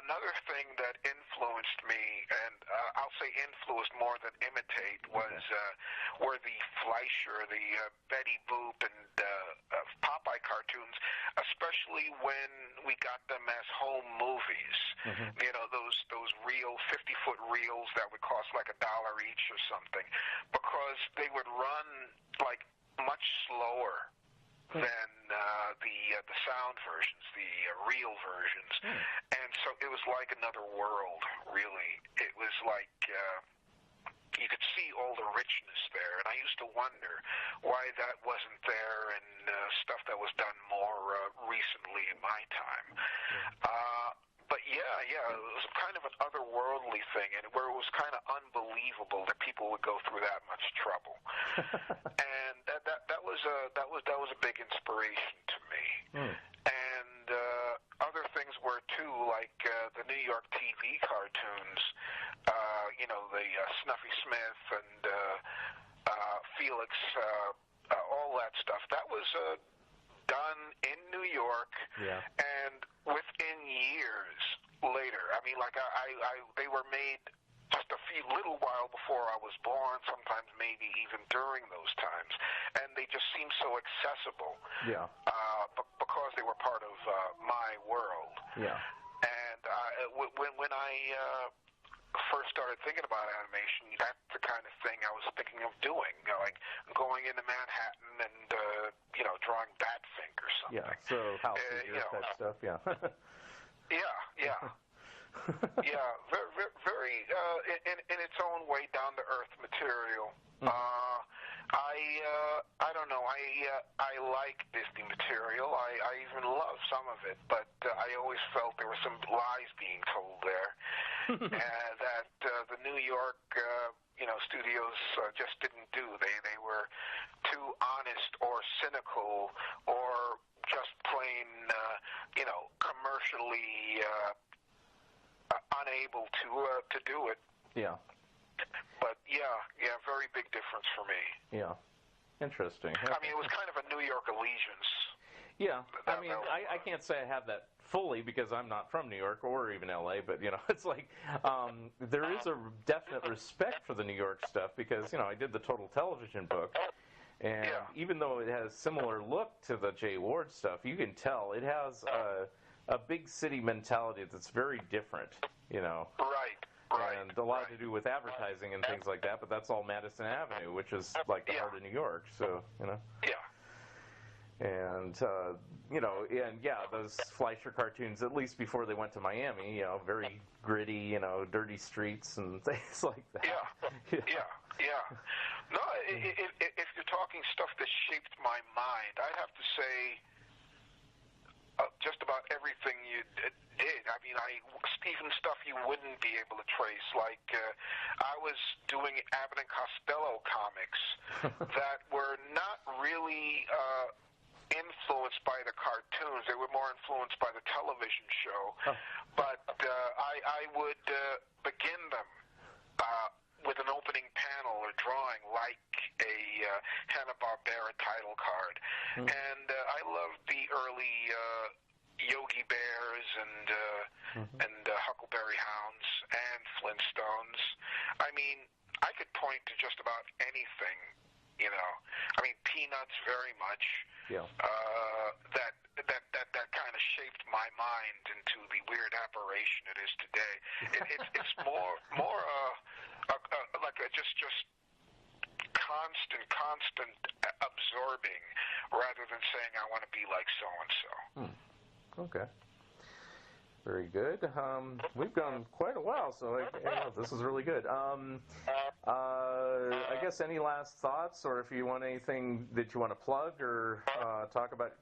Another thing that influenced me, and I'll say influenced more than imitate, were the Fleischer, the Betty Boop, and Popeye cartoons, especially when we got them as home movies. Mm-hmm. Those real 50-foot reels that would cost like $1 each or something, because they would run much slower than the sound versions, the real versions. And so it was like another world, really. It was like you could see all the richness there, and I used to wonder why that wasn't there in stuff that was done more recently in my time. But yeah, it was kind of an otherworldly thing, and where it was kind of unbelievable that people would go through that much trouble. And that was a big inspiration to me. And other things were too, like the New York TV cartoons, the Snuffy Smith and Felix, all that stuff. That was done in New York, and within years later. I mean, they were made just a little while before I was born, sometimes maybe even during those times, and they just seemed so accessible. Yeah. Because they were part of my world. Yeah. And when I first started thinking about animation, that's the kind of thing I was thinking of doing, like going into Manhattan and drawing Batfink or something. Yeah. So Hal Seeger type stuff. Yeah. Yeah. Yeah, very in its own way down to earth material. I don't know. I like Disney material. I even love some of it, but I always felt there were some lies being told there, that the New York studios just didn't do. They were too honest or cynical or just plain commercially unable to do it. Yeah. But yeah, very big difference for me. Yeah. Interesting. Okay. I mean, it was kind of a New York allegiance. Yeah. I mean, I can't say I have that fully because I'm not from New York or even LA, but it's like there is a definite respect for the New York stuff because I did the Total Television book, And even though it has similar look to the Jay Ward stuff, you can tell it has a big city mentality that's very different, you know. Right. And a lot to do with advertising and things like that, but that's all Madison Avenue, which is like the heart of New York, so, you know. And, you know, and those Fleischer cartoons, at least before they went to Miami, you know, very gritty, you know, dirty streets and things like that. No, if you're talking stuff that shaped my mind, I'd have to say just about everything you did. I mean, Stephen stuff you wouldn't be able to trace. Like, I was doing Abbott and Costello comics that were not really influenced by the cartoons. They were more influenced by the television show. But I would begin them with an opening panel or drawing like a Hanna-Barbera title card. And I loved the early Yogi Bears and Huckleberry Hounds and Flintstones. I mean, I could point to just about anything, you know. I mean, Peanuts very much. That kind of shaped my mind into the weird aberration it is today. It's more like a just constant absorbing rather than saying I want to be like so and so. Okay. Very good. We've gone quite a while, so this is really good. I guess any last thoughts, or if you want anything that you want to plug or talk about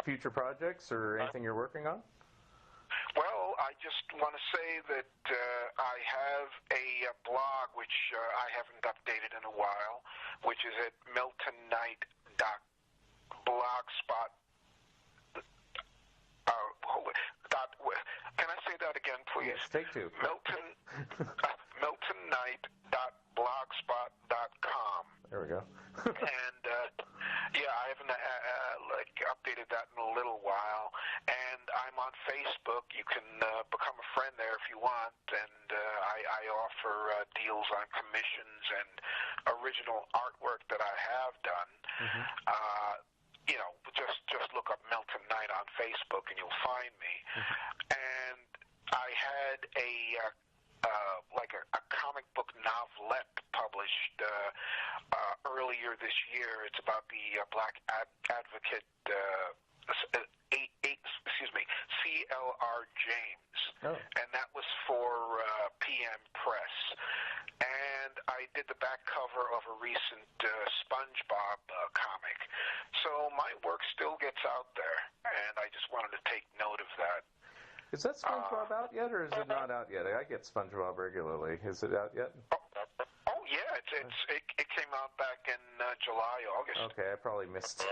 future projects or anything you're working on? Well, I just want to say that I have a blog which I haven't updated in a while, which is at miltonknight.blogspot. Can I say that again, please? Yes, take two. miltonknight.blogspot.com. There we go. And I haven't updated that in a little while. And I'm on Facebook. You can become a friend there if you want. And I offer deals on commissions and original artwork that I have done. You know, just look up Milton Knight on Facebook and you'll find me. And I had a comic book novelette published earlier this year. It's about the black advocate, C.L.R. James, and that was for PM Press. And I did the back cover of a recent SpongeBob comic. So my work still gets out there, and I just wanted to take note of that. Is that SpongeBob out yet, or is it not out yet? I get SpongeBob regularly. Is it out yet? Oh yeah, it came out back in July, August. Okay, I probably missed it.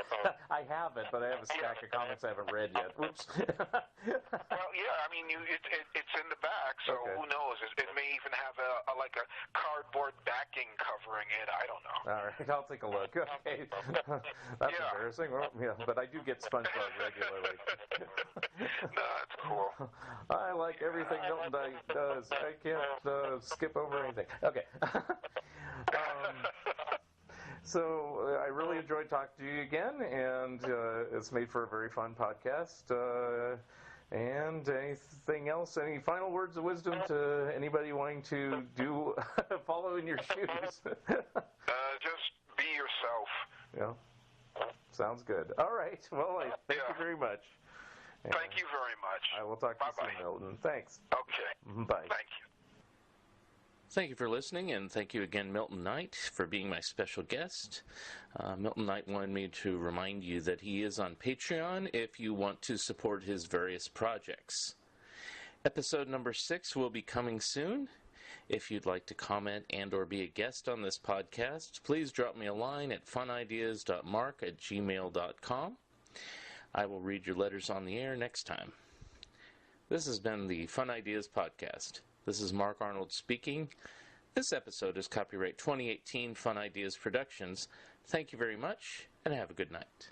I have it, but I have a stack of comics I haven't read yet. Whoops. Well, yeah, I mean, it's in the back, so who knows? It may even have a cardboard backing covering it. I don't know. All right, I'll take a look. Okay, that's embarrassing. Well, but I do get SpongeBob regularly. No, that's cool. I like everything Milton Knight does. I can't skip over anything. Okay. So I really enjoyed talking to you again, and it's made for a very fun podcast. And anything else? Any final words of wisdom to anybody wanting to do follow in your shoes? Just be yourself. Yeah, sounds good. All right. Well, thank you very much. And thank you very much. I will talk to you soon, Milton. Thanks. Okay. Bye. Thank you. Thank you for listening, and thank you again, Milton Knight, for being my special guest. Milton Knight wanted me to remind you that he is on Patreon if you want to support his various projects. Episode number 6 will be coming soon. If you'd like to comment and or be a guest on this podcast, please drop me a line at funideas.mark@gmail.com. I will read your letters on the air next time. This has been the Fun Ideas Podcast. This is Mark Arnold speaking. This episode is copyright 2018 Fun Ideas Productions. Thank you very much, and have a good night.